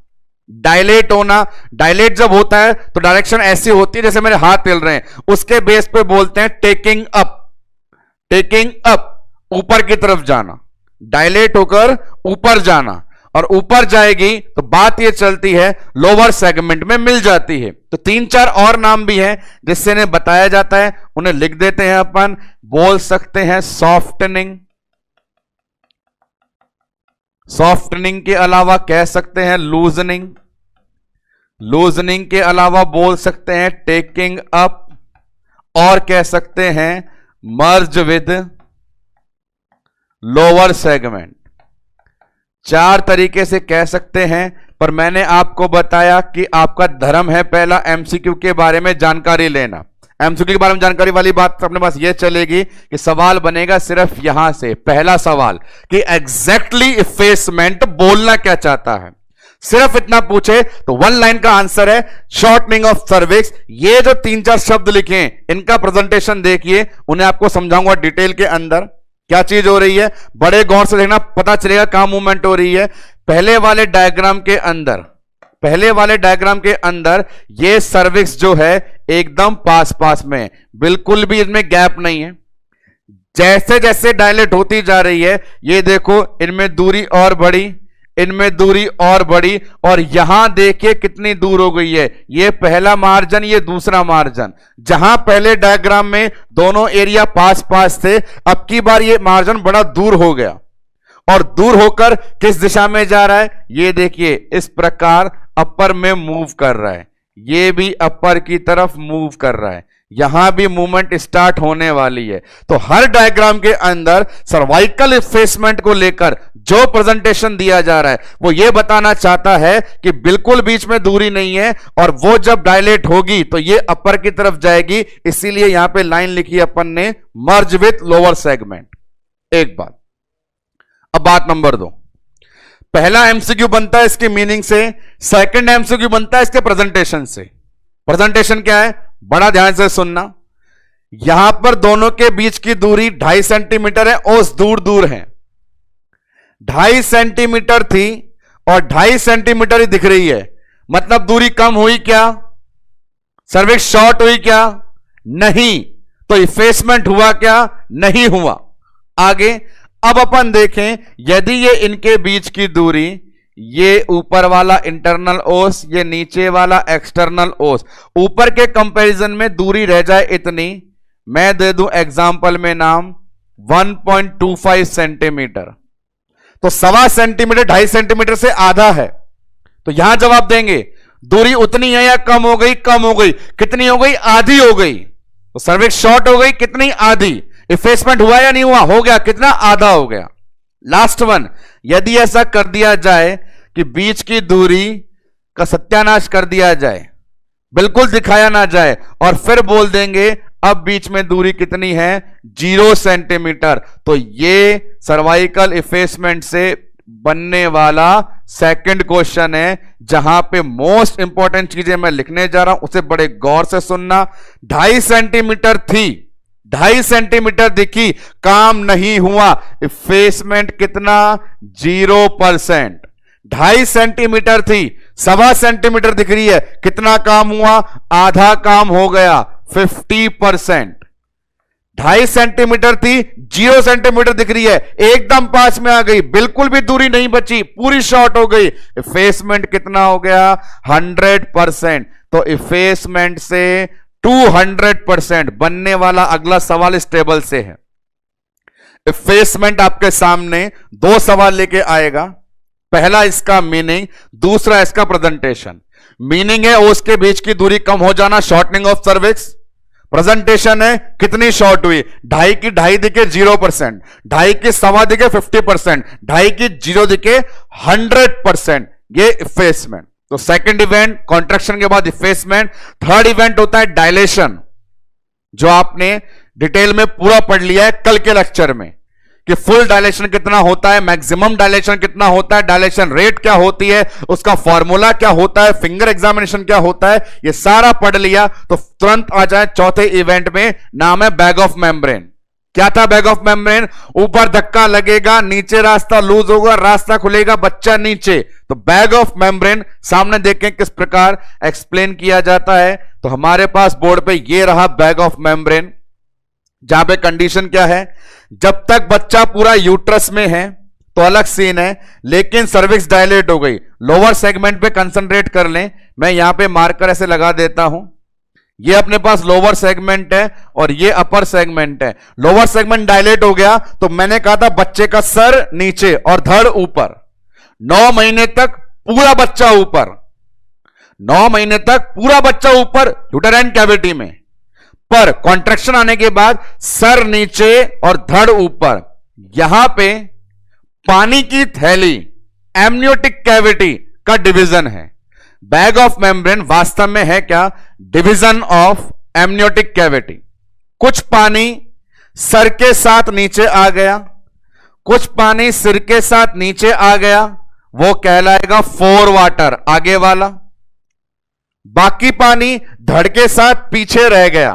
डायलेट होना, डायलेट जब होता है तो डायरेक्शन ऐसी होती है जैसे मेरे हाथ हिल रहे हैं, उसके बेस पे बोलते हैं टेकिंग अप। टेकिंग अप, ऊपर की तरफ जाना, डायलेट होकर ऊपर जाना, और ऊपर जाएगी तो बात ये चलती है लोअर सेगमेंट में मिल जाती है। तो 3-4 और नाम भी हैं जिससे इन्हें बताया जाता है, उन्हें लिख देते हैं अपन। बोल सकते हैं सॉफ्टनिंग, सॉफ्टनिंग के अलावा कह सकते हैं लूजनिंग, लूजनिंग के अलावा बोल सकते हैं टेकिंग अप, और कह सकते हैं मर्ज विद लोअर सेगमेंट। 4 तरीके से कह सकते हैं, पर मैंने आपको बताया कि आपका धर्म है पहला एमसीक्यू के बारे में जानकारी लेना। एमसीक्यू के बारे में जानकारी वाली बात अपने पास यह चलेगी कि सवाल बनेगा सिर्फ यहां से। पहला सवाल कि एग्जैक्टली इफेसमेंट बोलना क्या चाहता है, सिर्फ इतना पूछे तो 1 लाइन का आंसर है शॉर्टनिंग ऑफ सर्विक्स। ये जो 3-4 शब्द लिखे हैं, इनका प्रेजेंटेशन देखिए, उन्हें आपको समझाऊंगा डिटेल के अंदर क्या चीज हो रही है। बड़े गौर से देखना, पता चलेगा कहां मूवमेंट हो रही है। पहले वाले डायग्राम के अंदर, पहले वाले डायग्राम के अंदर ये सर्विक्स जो है एकदम पास पास में, बिल्कुल भी इसमें गैप नहीं है। जैसे जैसे डायलेट होती जा रही है, ये देखो इनमें दूरी और बढ़ी, इनमें दूरी और बढ़ी, और यहां देखिए कितनी दूर हो गई है। ये पहला मार्जिन, ये दूसरा मार्जिन। जहां पहले डायग्राम में दोनों एरिया पास पास थे, अब की बार ये मार्जिन बड़ा दूर हो गया, और दूर होकर किस दिशा में जा रहा है, ये देखिए इस प्रकार अपर में मूव कर रहा है। ये भी अपर की तरफ मूव कर रहा है, यहां भी मूवमेंट स्टार्ट होने वाली है। तो हर डायग्राम के अंदर सर्वाइकल इफेसमेंट को लेकर जो प्रेजेंटेशन दिया जा रहा है, वो ये बताना चाहता है कि बिल्कुल बीच में दूरी नहीं है, और वो जब डायलेट होगी तो ये अपर की तरफ जाएगी। इसीलिए यहां पे लाइन लिखी अपन ने, मर्ज विथ लोअर सेगमेंट। एक बात। अब बात नंबर 2। पहला एमसीक्यू बनता है इसके मीनिंग से, सेकंड एमसीक्यू बनता है इसके प्रेजेंटेशन से। प्रेजेंटेशन क्या है, बड़ा ध्यान से सुनना। यहां पर दोनों के बीच की दूरी 2.5 सेंटीमीटर है, ओस दूर दूर है। 2.5 सेंटीमीटर थी और 2.5 सेंटीमीटर ही दिख रही है, मतलब दूरी कम हुई क्या? सर्विक्स शॉर्ट हुई क्या? नहीं। तो इफेसमेंट हुआ क्या? नहीं हुआ। आगे अब अपन देखें, यदि ये इनके बीच की दूरी, ये ऊपर वाला इंटरनल ओस, ये नीचे वाला एक्सटर्नल ओस, ऊपर के कंपैरिजन में दूरी रह जाए इतनी, मैं दे दूं एग्जांपल में नाम 1.25 सेंटीमीटर, तो 1.25 सेंटीमीटर 2.5 सेंटीमीटर से आधा है। तो यहां जवाब देंगे दूरी उतनी है या कम हो गई? कम हो गई। कितनी हो गई? आधी हो गई। तो सर्विक्स शॉर्ट हो गई, कितनी? आधी। इफेसमेंट हुआ या नहीं हुआ? हो गया। कितना? आधा हो गया। लास्ट वन, यदि ऐसा कर दिया जाए कि बीच की दूरी का सत्यानाश कर दिया जाए, बिल्कुल दिखाया ना जाए, और फिर बोल देंगे अब बीच में दूरी कितनी है? 0 सेंटीमीटर, तो ये सर्वाइकल इफेसमेंट से बनने वाला सेकंड क्वेश्चन है, जहां पे मोस्ट इंपॉर्टेंट चीजें मैं लिखने जा रहा हूं, उसे बड़े गौर से सुनना। 2.5 सेंटीमीटर थी 2.5 सेंटीमीटर दिखी, काम नहीं हुआ, इफेसमेंट कितना? 0%। 2.5 सेंटीमीटर थी, 1.25 सेंटीमीटर दिख रही है, कितना काम हुआ? आधा काम हो गया, 50%। 2.5 सेंटीमीटर थी, 0 सेंटीमीटर दिख रही है, एकदम पास में आ गई, बिल्कुल भी दूरी नहीं बची, पूरी शॉर्ट हो गई, इफेसमेंट कितना हो गया? 100%। तो इफेसमेंट से 200% बनने वाला अगला सवाल इस टेबल से है। इफेसमेंट आपके सामने 2 सवाल लेके आएगा, पहला इसका मीनिंग, दूसरा इसका प्रेजेंटेशन। मीनिंग है ओस के बीच की दूरी कम हो जाना, शॉर्टनिंग ऑफ सर्विक्स। प्रेजेंटेशन है कितनी शॉर्ट हुई, 2.5 की 2.5 दिखे 0%, 2.5 की 1.25 दिखे 50%, 2.5 की 0 दिखे 100%। ये इफेसमेंट। तो सेकंड इवेंट कॉन्ट्रैक्शन के बाद इफेसमेंट। थर्ड इवेंट होता है डायलेशन, जो आपने डिटेल में पूरा पढ़ लिया है कल के लेक्चर में कि फुल डायलेशन कितना होता है, मैक्सिमम डायलेशन कितना होता है, डायलेशन रेट क्या होती है, उसका फॉर्मूला क्या होता है, फिंगर एग्जामिनेशन क्या होता है, ये सारा पढ़ लिया। तो तुरंत आ जाए चौथे इवेंट में, नाम है बैग ऑफ मेम्ब्रेन। क्या था बैग ऑफ मेम्ब्रेन? ऊपर धक्का लगेगा, नीचे रास्ता लूज होगा, रास्ता खुलेगा, बच्चा नीचे। तो बैग ऑफ मेम्ब्रेन सामने देखें किस प्रकार एक्सप्लेन किया जाता है। तो हमारे पास बोर्ड पे ये रहा बैग ऑफ मेम्ब्रेन, जहां पे कंडीशन क्या है, जब तक बच्चा पूरा यूट्रस में है तो अलग सीन है, लेकिन सर्विक्स डायलेट हो गई। लोअर सेगमेंट पे कंसंट्रेट कर लें, मैं यहां पे मार्कर ऐसे लगा देता हूं। ये अपने पास लोअर सेगमेंट है और ये अपर सेगमेंट है। लोअर सेगमेंट डायलेट हो गया तो मैंने कहा था बच्चे का सर नीचे और धड़ ऊपर। 9 महीने तक पूरा बच्चा ऊपर, 9 महीने तक पूरा बच्चा ऊपर यूटेराइन कैविटी में, पर कॉन्ट्रैक्शन आने के बाद सर नीचे और धड़ ऊपर। यहां पे पानी की थैली, एमनियोटिक कैविटी का डिवीजन है। बैग ऑफ मेम्ब्रेन वास्तव में है क्या? Division of amniotic cavity. कुछ पानी सर के साथ नीचे आ गया, कुछ पानी सिर के साथ नीचे आ गया, वो कहलाएगा फोर वाटर, आगे वाला। बाकी पानी धड़ के साथ पीछे रह गया,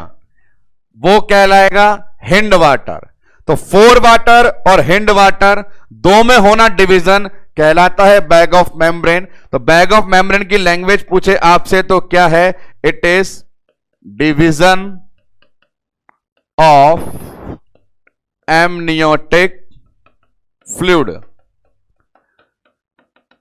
वो कहलाएगा हिंड वाटर। तो फोर वाटर और हिंड वाटर दो में होना डिवीजन कहलाता है बैग ऑफ मेम्ब्रेन। तो बैग ऑफ मेम्ब्रेन की लैंग्वेज पूछे आपसे तो क्या है? It is division of amniotic fluid.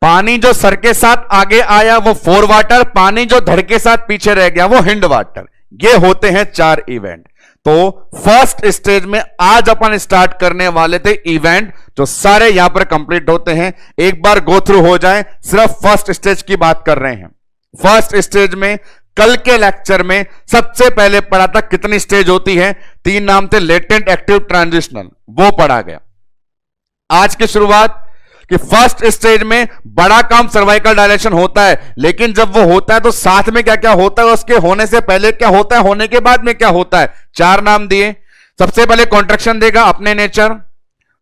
पानी जो सर के साथ आगे आया वो फोर वाटर, पानी जो धड़ के साथ पीछे रह गया वो हिंड वाटर। ये होते हैं 4 इवेंट। तो फर्स्ट स्टेज में आज अपन स्टार्ट करने वाले थे इवेंट, जो सारे यहां पर कंप्लीट होते हैं। एक बार गो थ्रू हो जाएं, सिर्फ फर्स्ट स्टेज की बात कर रहे हैं। फर्स्ट स्टेज में कल के लेक्चर में सबसे पहले पढ़ा था कितनी स्टेज होती है, 3 नाम थे, लेटेंट, एक्टिव, ट्रांजिशनल, वो पढ़ा गया। आज की शुरुआत कि फर्स्ट स्टेज में बड़ा काम सर्वाइकल डायलेशन होता है, लेकिन जब वो होता है तो साथ में क्या क्या होता है, उसके होने से पहले क्या होता है, होने के बाद में क्या होता है। 4 नाम दिए। सबसे पहले कॉन्ट्रैक्शन देगा अपने नेचर,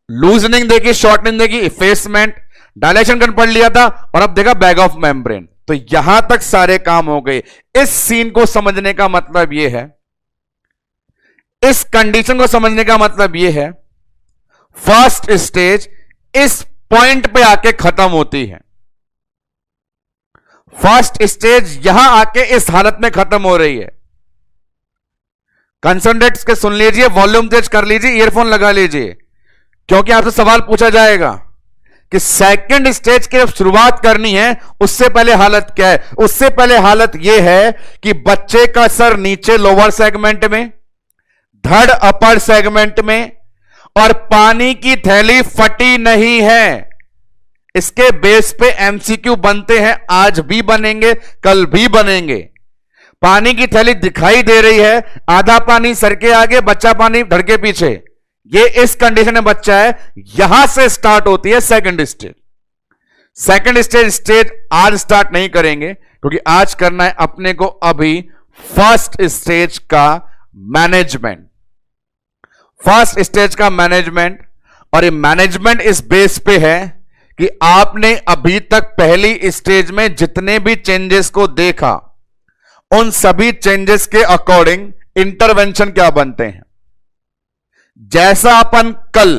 लूजनिंग देगी, शॉर्टनिंग देगी, इफेसमेंट, डायलेशन कर पढ़ लिया था, और अब देगा बैग ऑफ मेम्ब्रेन। तो यहां तक सारे काम हो गए। इस सीन को समझने का मतलब यह है, इस कंडीशन को समझने का मतलब यह है, फर्स्ट स्टेज इस पॉइंट पे आके खत्म होती है। फर्स्ट स्टेज यहां आके इस हालत में खत्म हो रही है। कंसंट्रेट के सुन लीजिए, वॉल्यूम तेज कर लीजिए, ईयरफोन लगा लीजिए, क्योंकि आपसे सवाल पूछा जाएगा कि सेकंड स्टेज की जब शुरुआत करनी है उससे पहले हालत क्या है। उससे पहले हालत यह है कि बच्चे का सर नीचे लोअर सेगमेंट में, धड़ अपर सेगमेंट में, और पानी की थैली फटी नहीं है। इसके बेस पे एमसीक्यू बनते हैं, आज भी बनेंगे, कल भी बनेंगे। पानी की थैली दिखाई दे रही है, आधा पानी सर के आगे, बच्चा पानी धड़ के पीछे। ये इस कंडीशन में बच्चा है, यहां से स्टार्ट होती है सेकंड स्टेज। सेकंड स्टेज आज स्टार्ट नहीं करेंगे, क्योंकि आज करना है अपने को अभी फर्स्ट स्टेज का मैनेजमेंट। फर्स्ट स्टेज का मैनेजमेंट, और ये मैनेजमेंट इस बेस पे है कि आपने अभी तक पहली स्टेज में जितने भी चेंजेस को देखा, उन सभी चेंजेस के अकॉर्डिंग इंटरवेंशन क्या बनते हैं। जैसा अपन कल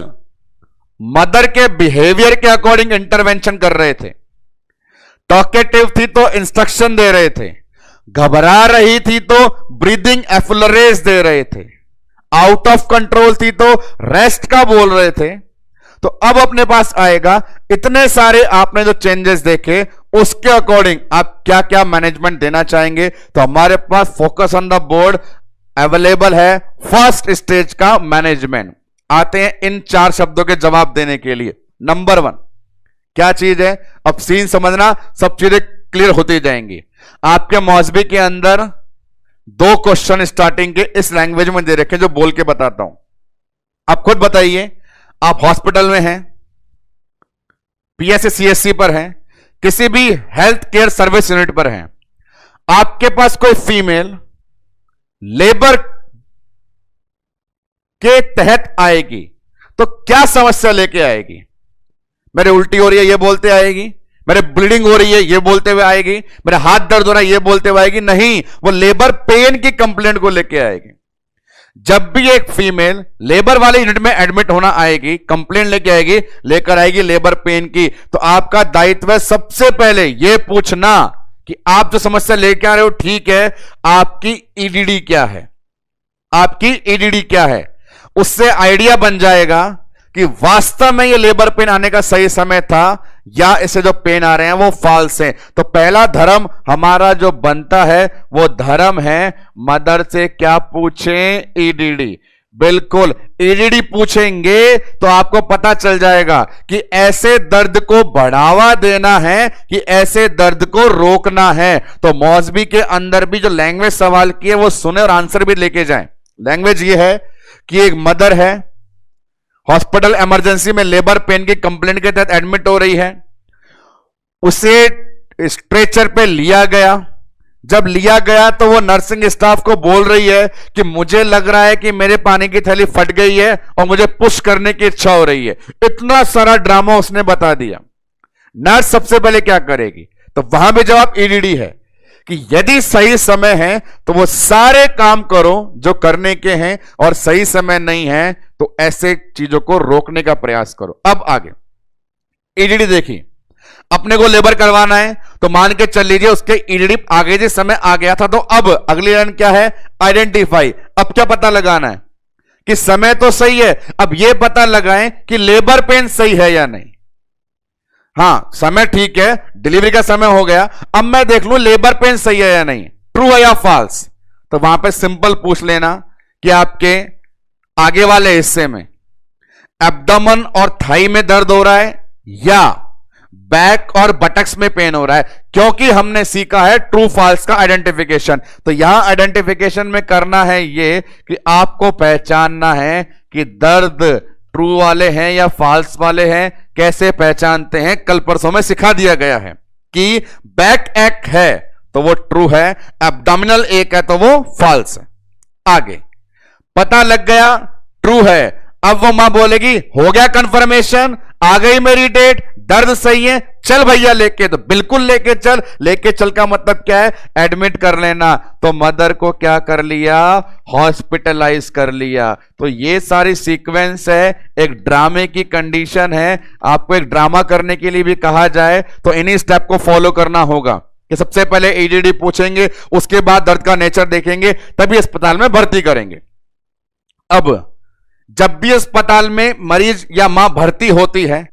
मदर के बिहेवियर के अकॉर्डिंग इंटरवेंशन कर रहे थे, टॉकेटिव थी तो इंस्ट्रक्शन दे रहे थे, घबरा रही थी तो ब्रीदिंग एफलरेज दे रहे थे, आउट ऑफ कंट्रोल थी तो रेस्ट का बोल रहे थे। तो अब अपने पास आएगा इतने सारे आपने जो चेंजेस देखे उसके अकॉर्डिंग आप क्या क्या मैनेजमेंट देना चाहेंगे। तो हमारे पास focus on the board available है फर्स्ट स्टेज का मैनेजमेंट। आते हैं इन 4 शब्दों के जवाब देने के लिए। नंबर 1 क्या चीज है, अब सीन समझना, सब चीजें क्लियर होती जाएंगी। आपके मौजबी के अंदर 2 क्वेश्चन स्टार्टिंग के इस लैंग्वेज में दे रखे जो बोल के बताता हूं। आप खुद बताइए, आप हॉस्पिटल में हैं, पीएससी सीएससी पर हैं, किसी भी हेल्थ केयर सर्विस यूनिट पर हैं, आपके पास कोई फीमेल लेबर के तहत आएगी तो क्या समस्या लेके आएगी? मेरे उल्टी हो रही है ये बोलते आएगी, मेरे ब्लीडिंग हो रही है ये बोलते हुए आएगी, मेरा हाथ दर्द हो रहा है ये बोलते हुए आएगी? नहीं, वो लेबर पेन की कंप्लेंट को लेके आएगी। जब भी एक फीमेल लेबर वाले यूनिट में एडमिट होना आएगी, कंप्लेंट लेके आएगी, लेकर आएगी लेबर पेन की, तो आपका दायित्व है सबसे पहले यह पूछना कि आप जो समस्या लेके आ रहे हो ठीक है, आपकी ईडीडी क्या है, आपकी ईडीडी क्या है। उससे आइडिया बन जाएगा कि वास्तव में ये लेबर पेन आने का सही समय था या इसे जो पेन आ रहे हैं वो फॉल्स हैं। तो पहला धर्म हमारा जो बनता है वो धर्म है मदर से क्या पूछें, ईडीडी। बिल्कुल, ईडीडी पूछेंगे तो आपको पता चल जाएगा कि ऐसे दर्द को बढ़ावा देना है कि ऐसे दर्द को रोकना है। तो मौजबी के अंदर भी जो लैंग्वेज सवाल की है वो सुने और आंसर भी लेके जाएं। लैंग्वेज ये है कि एक मदर है, हॉस्पिटल इमरजेंसी में लेबर पेन की कंप्लेंट के तहत एडमिट हो रही है, उसे स्ट्रेचर पे लिया गया। जब लिया गया तो वो नर्सिंग स्टाफ को बोल रही है कि मुझे लग रहा है कि मेरे पानी की थैली फट गई है और मुझे पुश करने की इच्छा हो रही है। इतना सारा ड्रामा उसने बता दिया। नर्स सबसे पहले क्या करेगी? तो वहां भी जवाब ईडीडी है कि यदि सही समय है तो वो सारे काम करो जो करने के हैं, और सही समय नहीं है तो ऐसे चीजों को रोकने का प्रयास करो। अब आगे ईडीडी देखिए, अपने को लेबर करवाना है तो मान के चल लीजिए उसके ईडीडी आगे जो समय आ गया था, तो अब अगली लाइन क्या है? आइडेंटिफाई। अब क्या पता लगाना है कि समय तो सही है, अब यह पता लगाएं कि लेबर पेन सही है या नहीं। हां, समय ठीक है, डिलीवरी का समय हो गया, अब मैं देख लूं लेबर पेन सही है या नहीं, ट्रू है या फॉल्स। तो वहां पे सिंपल पूछ लेना कि आपके आगे वाले हिस्से में एब्डोमेन और थाई में दर्द हो रहा है या बैक और बटक्स में पेन हो रहा है, क्योंकि हमने सीखा है ट्रू फॉल्स का आइडेंटिफिकेशन। तो यहां आइडेंटिफिकेशन में करना है ये कि आपको पहचानना है कि दर्द ट्रू वाले हैं या फॉल्स वाले हैं। कैसे पहचानते हैं? कल परसों में सिखा दिया गया है कि बैक एक है तो वो ट्रू है, एब्डोमिनल एक है तो वो फॉल्स है। आगे पता लग गया ट्रू है, अब वो मां बोलेगी हो गया कंफर्मेशन, आ गई मेरी डेट, दर्द सही है, चल भैया लेके। तो बिल्कुल लेके चल। लेके चल का मतलब क्या है? एडमिट कर लेना। तो मदर को क्या कर लिया? हॉस्पिटलाइज कर लिया। तो ये सारी सीक्वेंस है, एक ड्रामे की कंडीशन है। आपको एक ड्रामा करने के लिए भी कहा जाए तो इन्हीं स्टेप को फॉलो करना होगा कि सबसे पहले ईडीडी पूछेंगे, उसके बाद दर्द का नेचर देखेंगे, तभी अस्पताल में भर्ती करेंगे। अब जब भी अस्पताल में मरीज या मां भर्ती होती है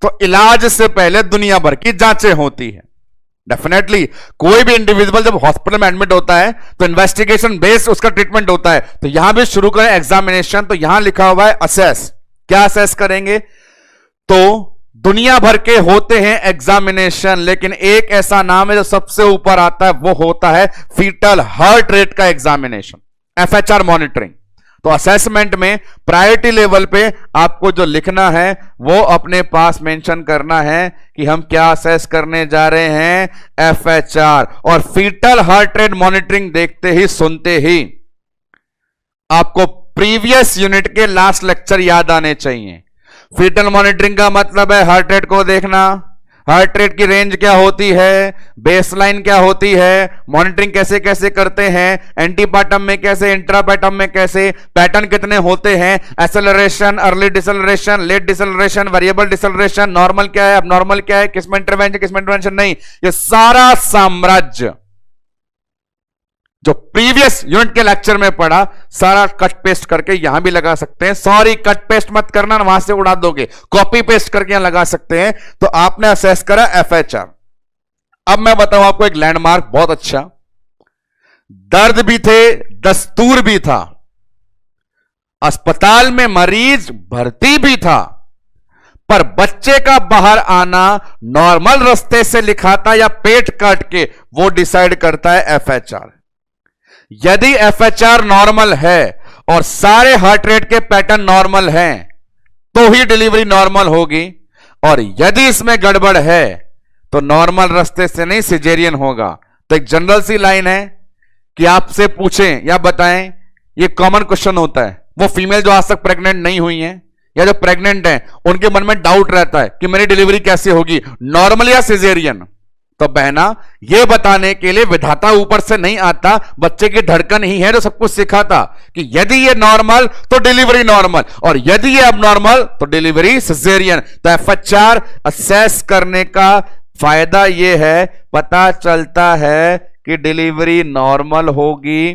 तो इलाज से पहले दुनिया भर की जांचें होती है। डेफिनेटली कोई भी इंडिविजुअल जब हॉस्पिटल में एडमिट होता है तो इन्वेस्टिगेशन बेस्ड उसका ट्रीटमेंट होता है। तो यहां भी शुरू करें एग्जामिनेशन। तो यहां लिखा हुआ है असेस। क्या असेस करेंगे? तो दुनिया भर के होते हैं एग्जामिनेशन, लेकिन एक ऐसा नाम है जो सबसे ऊपर आता है, वो होता है फीटल हार्ट रेट का एग्जामिनेशन, एफएचआर मॉनिटरिंग। तो असेसमेंट में प्रायोरिटी लेवल पे आपको जो लिखना है वो अपने पास मेंशन करना है कि हम क्या असेस करने जा रहे हैं, एफएचआर। और फीटल हार्ट रेट मॉनिटरिंग देखते ही सुनते ही आपको प्रीवियस यूनिट के लास्ट लेक्चर याद आने चाहिए। फीटल मॉनिटरिंग का मतलब है हार्ट रेट को देखना, हार्ट रेट की रेंज क्या होती है, बेसलाइन क्या होती है, मॉनिटरिंग कैसे कैसे करते हैं, एंटीपार्टम में कैसे, इंट्रापार्टम में कैसे, पैटर्न कितने होते हैं, acceleration, early deceleration, late deceleration, variable deceleration, normal क्या है, अब नॉर्मल क्या है, किसमें इंटरवेंशन किसमें इंटरवेंशन नहीं, ये सारा साम्राज्य जो प्रीवियस यूनिट के लेक्चर में पढ़ा सारा कट पेस्ट करके यहां भी लगा सकते हैं। सॉरी, कट पेस्ट मत करना, वहां से उड़ा दोगे, कॉपी पेस्ट करके यहां लगा सकते हैं। तो आपने असेस करा एफएचआर। अब मैं बताऊं आपको एक लैंडमार्क बहुत अच्छा, दर्द भी थे, दस्तूर भी था, अस्पताल में मरीज भर्ती भी था, पर बच्चे का बाहर आना नॉर्मल रास्ते से लिखाता या पेट काट के, वो डिसाइड करता है एफएचआर। यदि एफएचआर नॉर्मल है और सारे हार्ट रेट के पैटर्न नॉर्मल हैं तो ही डिलीवरी नॉर्मल होगी, और यदि इसमें गड़बड़ है तो नॉर्मल रास्ते से नहीं, सिजेरियन होगा। तो एक जनरल सी लाइन है कि आपसे पूछें या बताएं, ये कॉमन क्वेश्चन होता है, वो फीमेल जो आज तक प्रेग्नेंट नहीं हुई हैं या जो प्रेग्नेंट हैं उनके मन में डाउट रहता है कि मेरी डिलीवरी कैसे होगी, नॉर्मल या सिजेरियन। तो बहना, यह बताने के लिए विधाता ऊपर से नहीं आता, बच्चे की धड़कन ही है जो सब कुछ सिखाता कि यदि ये नॉर्मल तो डिलीवरी नॉर्मल, और यदि ये अबनॉर्मल तो डिलीवरी सिजेरियन। तो एफएचआर असेस करने का फायदा यह है, पता चलता है कि डिलीवरी नॉर्मल होगी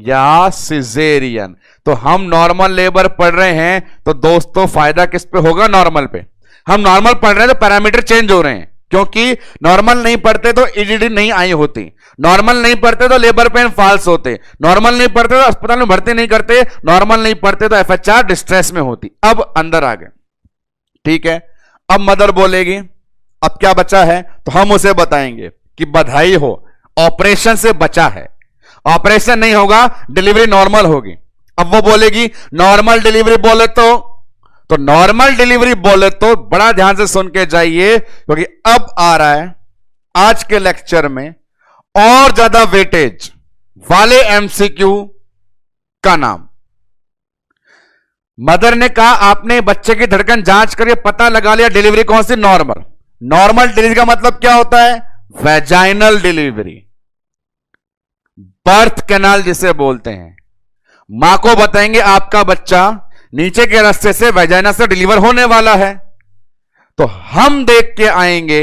या सिजेरियन। तो हम नॉर्मल लेबर पढ़ रहे हैं तो दोस्तों फायदा किस पे होगा, नॉर्मल पे। हम नॉर्मल पढ़ रहे हैं तो पैरामीटर चेंज हो रहे हैं, क्योंकि नॉर्मल नहीं पढ़ते तो ईडीडी नहीं आई होती, नॉर्मल नहीं पढ़ते तो लेबर पेन फॉल्स होते, नॉर्मल नहीं पढ़ते तो अस्पताल में भर्ती नहीं करते, नॉर्मल नहीं पढ़ते तो एफएचआर डिस्ट्रेस में होती। अब अंदर आ गए, ठीक है। अब मदर बोलेगी अब क्या बचा है, तो हम उसे बताएंगे कि बधाई हो, ऑपरेशन से बचा है, ऑपरेशन नहीं होगा, डिलीवरी नॉर्मल होगी। अब वो बोलेगी नॉर्मल डिलीवरी बोले तो नॉर्मल डिलीवरी बोले तो बड़ा ध्यान से सुन के जाइए, क्योंकि अब आ रहा है आज के लेक्चर में और ज्यादा वेटेज वाले एमसीक्यू का नाम। मदर ने कहा आपने बच्चे की धड़कन जांच करके पता लगा लिया डिलीवरी कौन सी, नॉर्मल। नॉर्मल डिलीवरी का मतलब क्या होता है, वेजाइनल डिलीवरी, बर्थ कैनाल जिसे बोलते हैं। मां को बताएंगे आपका बच्चा नीचे के रास्ते से वेजाइना से डिलीवर होने वाला है, तो हम देख के आएंगे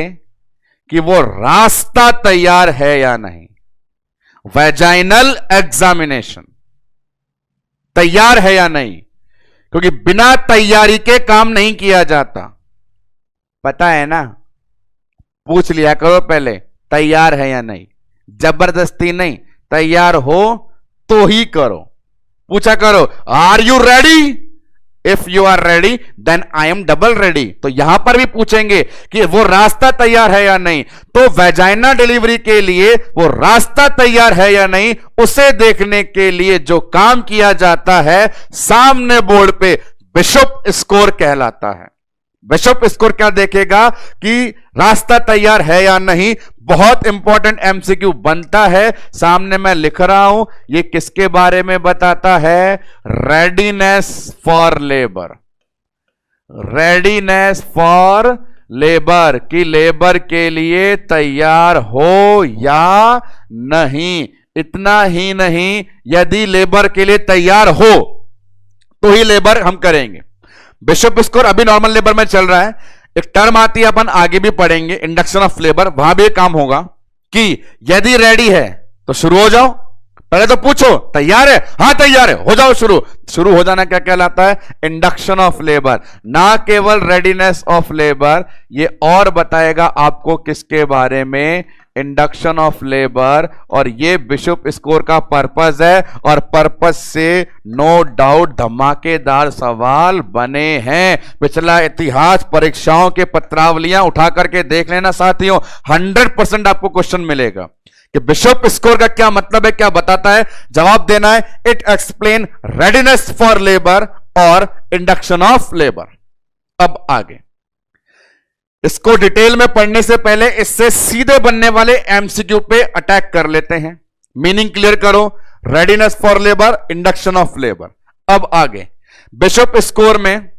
कि वो रास्ता तैयार है या नहीं। वेजाइनल एग्जामिनेशन तैयार है या नहीं, क्योंकि बिना तैयारी के काम नहीं किया जाता, पता है ना। पूछ लिया करो पहले तैयार है या नहीं, जबरदस्ती नहीं, तैयार हो तो ही करो। पूछा करो are you ready, if you are ready then I am double ready. तो यहां पर भी पूछेंगे कि वो रास्ता तैयार है या नहीं, तो वेजाइना डिलीवरी के लिए वो रास्ता तैयार है या नहीं, उसे देखने के लिए जो काम किया जाता है सामने बोर्ड पे बिशप स्कोर कहलाता है। बिशप स्कोर क्या देखेगा कि रास्ता तैयार है या नहीं। बहुत इंपॉर्टेंट एमसीक्यू बनता है, सामने मैं लिख रहा हूं, ये किसके बारे में बताता है, readiness for labour. Readiness for labour, कि लेबर के लिए तैयार हो या नहीं। इतना ही नहीं, यदि लेबर के लिए तैयार हो तो ही लेबर हम करेंगे। बिशप स्कोर अभी नॉर्मल लेबर में चल रहा है, एक टर्म आती है अपन आगे भी पढ़ेंगे, इंडक्शन ऑफ लेबर, वहां भी काम होगा कि यदि रेडी है तो शुरू हो जाओ। पहले तो पूछो तैयार है, हाँ तैयार है, हो जाओ शुरू। शुरू हो जाना क्या कहलाता है, इंडक्शन ऑफ लेबर। ना केवल रेडीनेस ऑफ लेबर, ये और बताएगा आपको किसके बारे में, इंडक्शन ऑफ लेबर। और ये बिशप स्कोर का पर्पस है, और पर्पस से नो डाउट धमाकेदार सवाल बने हैं। पिछला इतिहास परीक्षाओं के पत्रावलियां उठा करके देख लेना साथियों, 100% आपको क्वेश्चन मिलेगा कि बिशप स्कोर का क्या मतलब है, क्या बताता है। जवाब देना है, it explain readiness for labour और इंडक्शन ऑफ लेबर। अब आगे इसको डिटेल में पढ़ने से पहले इससे सीधे बनने वाले एमसीक्यू पे अटैक कर लेते हैं। मीनिंग क्लियर करो, readiness for labour, induction of labour. अब आगे बिशप स्कोर में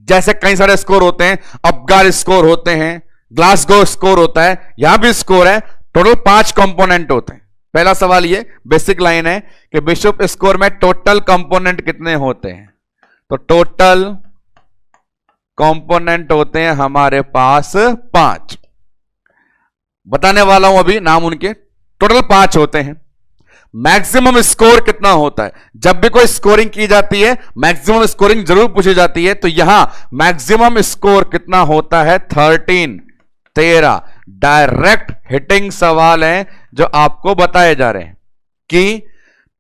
जैसे कई सारे स्कोर होते हैं, अपगार स्कोर होते हैं, ग्लासगो स्कोर होता है, यहां भी स्कोर है। टोटल 5 कंपोनेंट होते हैं। पहला सवाल ये बेसिक लाइन है कि बिशप स्कोर में टोटल कंपोनेंट कितने होते हैं? तो टोटल कंपोनेंट होते हैं हमारे पास 5। बताने वाला हूं अभी नाम उनके। टोटल 5 होते हैं। मैक्सिमम स्कोर कितना होता है? जब भी कोई स्कोरिंग की जाती है मैक्सिमम स्कोरिंग जरूर पूछी जाती है, तो यहां मैक्सिमम स्कोर कितना होता है? 13 डायरेक्ट हिटिंग सवाल है जो आपको बताए जा रहे हैं कि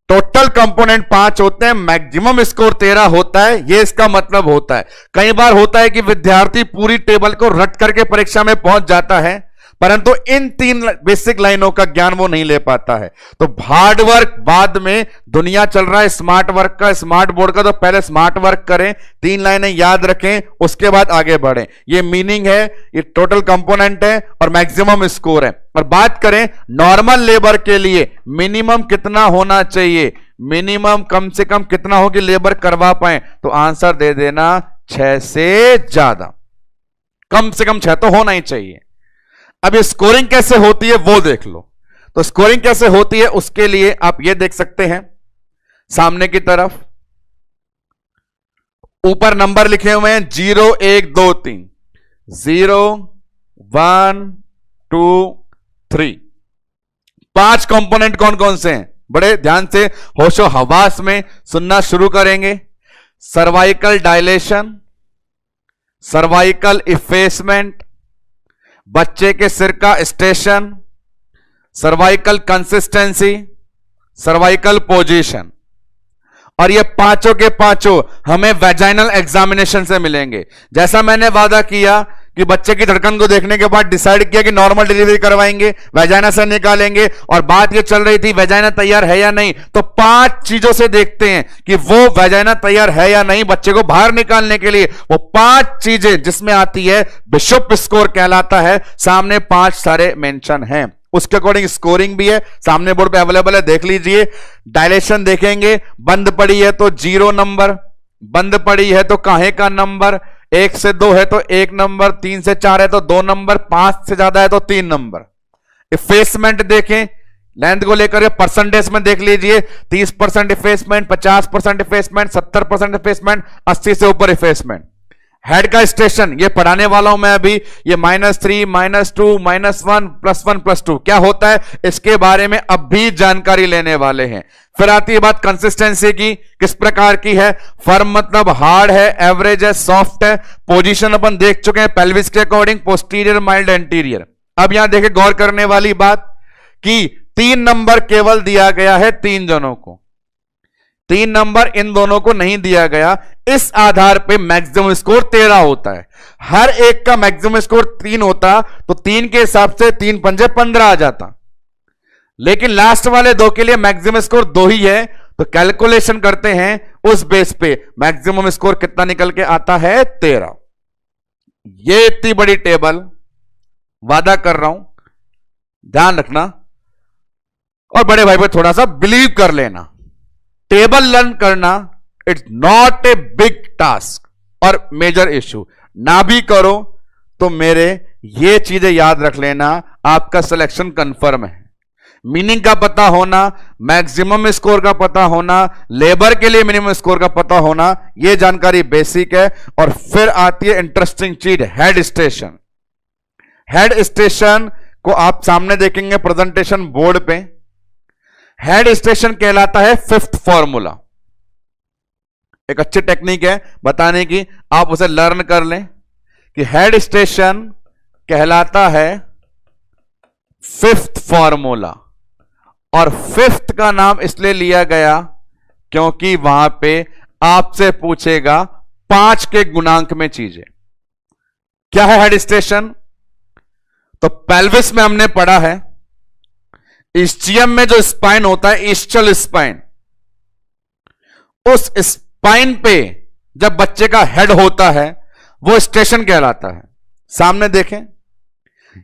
टोटल कंपोनेंट 5 होते हैं, मैक्सिमम स्कोर 13 होता है। यह इसका मतलब होता है। कई बार होता है कि विद्यार्थी पूरी टेबल को रट करके परीक्षा में पहुंच जाता है, परंतु इन 3 बेसिक लाइनों का ज्ञान वो नहीं ले पाता है। तो हार्ड वर्क बाद में, दुनिया चल रहा है स्मार्ट वर्क का, स्मार्ट बोर्ड का, तो पहले स्मार्ट वर्क करें, 3 लाइनें याद रखें, उसके बाद आगे बढ़ें। ये मीनिंग है, ये टोटल कंपोनेंट है और मैक्सिमम स्कोर है। और बात करें नॉर्मल लेबर के लिए मिनिमम कितना होना चाहिए, मिनिमम कम से कम कितना हो कि लेबर करवा पाए, तो आंसर दे देना 6 से ज्यादा, कम से कम 6 तो होना ही चाहिए। अब ये स्कोरिंग कैसे होती है वो देख लो। तो स्कोरिंग कैसे होती है उसके लिए आप ये देख सकते हैं, सामने की तरफ ऊपर नंबर लिखे हुए हैं 0 1 2 3, 0 1 2 3। 5 कंपोनेंट कौन कौन से हैं? बड़े ध्यान से होशो हवास में सुनना शुरू करेंगे। सर्वाइकल डायलेशन, सर्वाइकल इफेसमेंट, बच्चे के सिर का station, cervical consistency, cervical position. और ये पांचों के पांचों हमें वेजाइनल एग्जामिनेशन से मिलेंगे। जैसा मैंने वादा किया कि बच्चे की धड़कन को देखने के बाद डिसाइड किया कि नॉर्मल डिलीवरी करवाएंगे, वेजाइना से निकालेंगे, और बात ये चल रही थी वेजाइना तैयार है या नहीं, तो 5 चीजों से देखते हैं कि वो वेजाइना तैयार है या नहीं। बच्चे को बाहर निकालने के लिए वो 5 चीजें जिसमें आती है बिशप स्कोर कहलाता है। सामने 5 सारे मेंशन हैं, उसके अकॉर्डिंग स्कोरिंग भी है, सामने बोर्ड पे अवेलेबल है, देख लीजिए। डायलेशन देखेंगे, बंद पड़ी है तो 0 नंबर, बंद पड़ी है तो काहे का नंबर, 1 से 2 है तो 1 नंबर, 3 से 4 है तो 2 नंबर, 5 से ज्यादा है तो 3 नंबर। इफेसमेंट देखें, लेंथ को लेकर परसेंटेज में देख लीजिए, 30% इफेसमेंट, 50% इफेसमेंट, 70% इफेसमेंट, 80 से ऊपर इफेसमेंट। हेड का स्टेशन ये पढ़ाने वाला हूं मैं अभी, ये -3 -2 -1 +1 +2 क्या होता है इसके बारे में अब भी जानकारी लेने वाले हैं। फिर आती है बात कंसिस्टेंसी की, किस प्रकार की है। फर्म मतलब हार्ड है, एवरेज है, सॉफ्ट है। पोजीशन अपन देख चुके हैं पेल्विस के अकॉर्डिंग, पोस्टीरियर, माइल्ड, एंटीरियर। अब यहां देखें गौर करने वाली बात कि 3 नंबर केवल दिया गया है 3 जनों को, 3 नंबर इन दोनों को नहीं दिया गया। इस आधार पे मैक्सिमम स्कोर 13 होता है। हर एक का मैक्सिमम स्कोर 3 होता तो 3 के हिसाब से 3 पंजे 15 आ जाता, लेकिन लास्ट वाले 2 के लिए मैक्सिमम स्कोर 2 ही है। तो कैलकुलेशन करते हैं उस बेस पे मैक्सिमम स्कोर कितना निकल के आता है 13। ये इतनी बड़ी टेबल, वादा कर रहा हूं ध्यान रखना और बड़े भाई पे थोड़ा सा बिलीव कर लेना। टेबल लर्न करना it's not a big task और मेजर इश्यू। ना भी करो तो मेरे ये चीजें याद रख लेना, आपका सिलेक्शन कंफर्म है। मीनिंग का पता होना, मैक्सिमम स्कोर का पता होना, लेबर के लिए मिनिमम स्कोर का पता होना, यह जानकारी बेसिक है। और फिर आती है इंटरेस्टिंग चीज, हेड स्टेशन। हेड स्टेशन को आप सामने देखेंगे प्रेजेंटेशन बोर्ड पे। हेड स्टेशन कहलाता है 5th फॉर्मूला। एक अच्छी टेक्निक है बताने की, आप उसे लर्न कर लें कि हेड स्टेशन कहलाता है 5th फॉर्मूला। और 5th का नाम इसलिए लिया गया क्योंकि वहां पे आपसे पूछेगा 5 के गुणांक में चीजें। क्या है हेड स्टेशन? तो पेल्विस में हमने पढ़ा है, इस्चियम में जो स्पाइन होता है, इस्चल स्पाइन, उस स्पाइन पे जब बच्चे का हेड होता है वो स्टेशन कहलाता है। सामने देखें,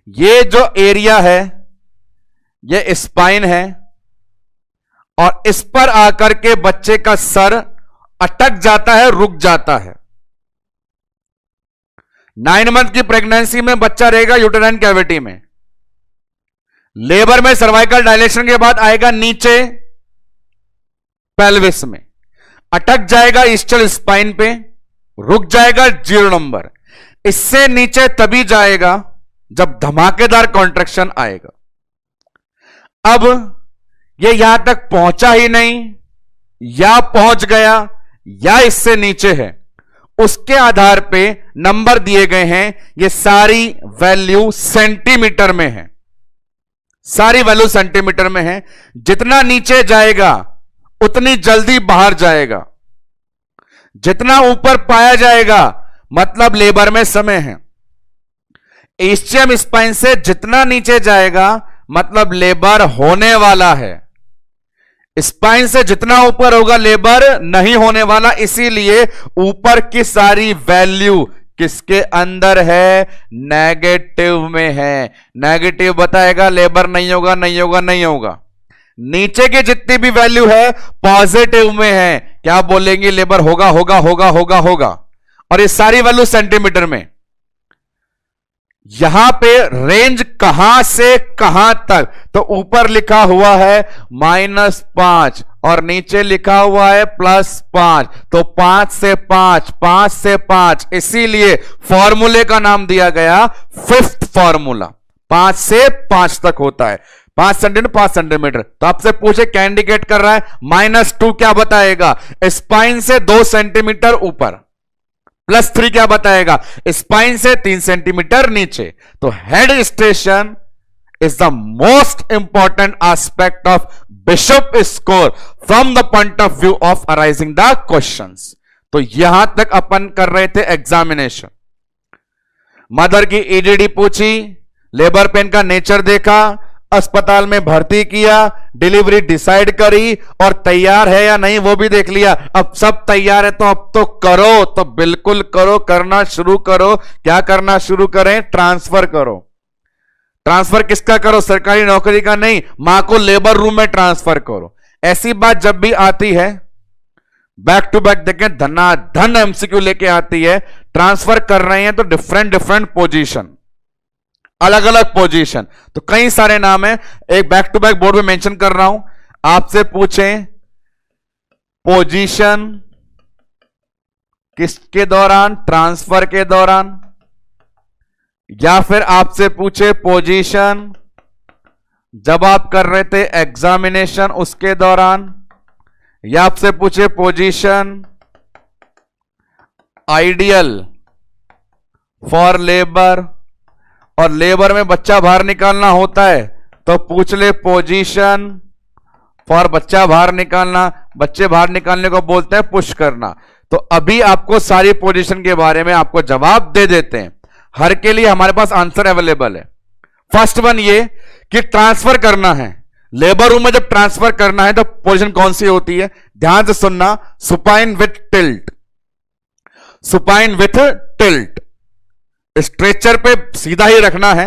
ये जो एरिया है ये स्पाइन है और इस पर आकर के बच्चे का सर अटक जाता है, रुक जाता है। 9 मंथ की प्रेगनेंसी में बच्चा रहेगा यूटेराइन कैविटी में, लेबर में सर्वाइकल डायलेशन के बाद आएगा नीचे पेल्विस में, अटक जाएगा ईस्टल स्पाइन पे, रुक जाएगा 0 नंबर। इससे नीचे तभी जाएगा जब धमाकेदार कॉन्ट्रैक्शन आएगा। अब ये यहां तक पहुंचा ही नहीं या पहुंच गया या इससे नीचे है, उसके आधार पे नंबर दिए गए हैं। ये सारी वैल्यू सेंटीमीटर में है, सारी वैल्यू सेंटीमीटर में है। जितना नीचे जाएगा उतनी जल्दी बाहर जाएगा, जितना ऊपर पाया जाएगा मतलब लेबर में समय है। इस्चियम स्पाइन से जितना नीचे जाएगा मतलब लेबर होने वाला है, स्पाइन से जितना ऊपर होगा लेबर नहीं होने वाला। इसीलिए ऊपर की सारी वैल्यू किसके अंदर है? नेगेटिव में है। नेगेटिव बताएगा लेबर नहीं होगा, नहीं होगा, नहीं होगा। नीचे की जितनी भी वैल्यू है पॉजिटिव में है, क्या बोलेंगे? लेबर होगा, होगा, होगा, होगा, होगा। और ये सारी वैल्यू सेंटीमीटर में। यहां पे रेंज कहां से कहां तक? तो ऊपर लिखा हुआ है -5 और नीचे लिखा हुआ है +5, तो 5 से 5, 5 से 5। इसीलिए फॉर्मूले का नाम दिया गया फिफ्थ फॉर्मूला। 5 से 5 तक होता है, 5 सेंटीमीटर 5 सेंटीमीटर। तो आपसे पूछे क्या इंडिकेट कर रहा है? -2 क्या बताएगा? स्पाइन से 2 सेंटीमीटर ऊपर। +3 क्या बताएगा? स्पाइन से 3 सेंटीमीटर नीचे। तो head station is the most important aspect of bishop score from the point of view of arising the questions. तो यहां तक अपन कर रहे थे एग्जामिनेशन। मदर की ईडीडी पूछी, लेबर पेन का नेचर देखा, अस्पताल में भर्ती किया, डिलीवरी डिसाइड करी और तैयार है या नहीं वो भी देख लिया। अब सब तैयार है तो अब तो करो, तो बिल्कुल करो, करना शुरू करो। क्या करना शुरू करें? ट्रांसफर करो। ट्रांसफर किसका करो? सरकारी नौकरी का नहीं, मां को लेबर रूम में ट्रांसफर करो। ऐसी बात जब भी आती है बैक टू बैक देखें, धनाधन एमसीक्यू लेके आती है। ट्रांसफर कर रहे हैं तो डिफरेंट पोजीशन, अलग अलग पोजीशन, तो कई सारे नाम है। एक बैक टू बैक बोर्ड में मेंशन कर रहा हूं। आपसे पूछें पोजीशन किसके दौरान? ट्रांसफर के दौरान। या फिर आपसे पूछे पोजीशन जब आप कर रहे थे एग्जामिनेशन उसके दौरान। या आपसे पूछे पोजीशन आइडियल फॉर लेबर, और लेबर में बच्चा बाहर निकालना होता है तो पूछ ले पोजीशन फॉर बच्चा बाहर निकालना। बच्चे बाहर निकालने को बोलते हैं पुश करना। तो अभी आपको सारी पोजीशन के बारे में आपको जवाब दे देते हैं। हर के लिए हमारे पास आंसर अवेलेबल है। फर्स्ट वन ये कि ट्रांसफर करना है, लेबर रूम में जब ट्रांसफर करना है तो पोजीशन कौन सी होती है? ध्यान से सुनना, supine with tilt. Supine with tilt. Stretcher पे सीधा ही रखना है,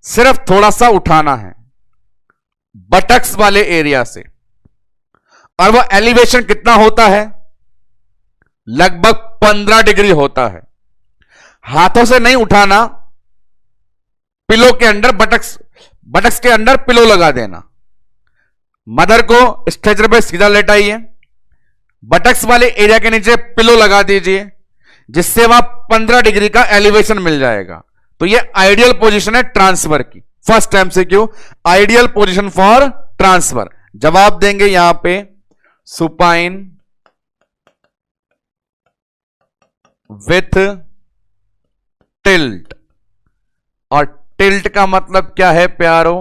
सिर्फ थोड़ा सा उठाना है बटक्स वाले एरिया से। और वो एलिवेशन कितना होता है? लगभग 15 डिग्री होता है। हाथों से नहीं उठाना, पिलो के अंदर बटक्स के अंदर पिलो लगा देना। मदर को स्ट्रेचर पे सीधा लेटाइए, बटक्स वाले एरिया के नीचे पिलो लगा दीजिए, जिससे वहां 15 डिग्री का एलिवेशन मिल जाएगा। तो ये आइडियल पोजीशन है ट्रांसफर की। First MCQ, ideal position for transfer. जवाब देंगे यहां पे सुपाइन विथ टिल्ट। और टिल्ट का मतलब क्या है प्यारो?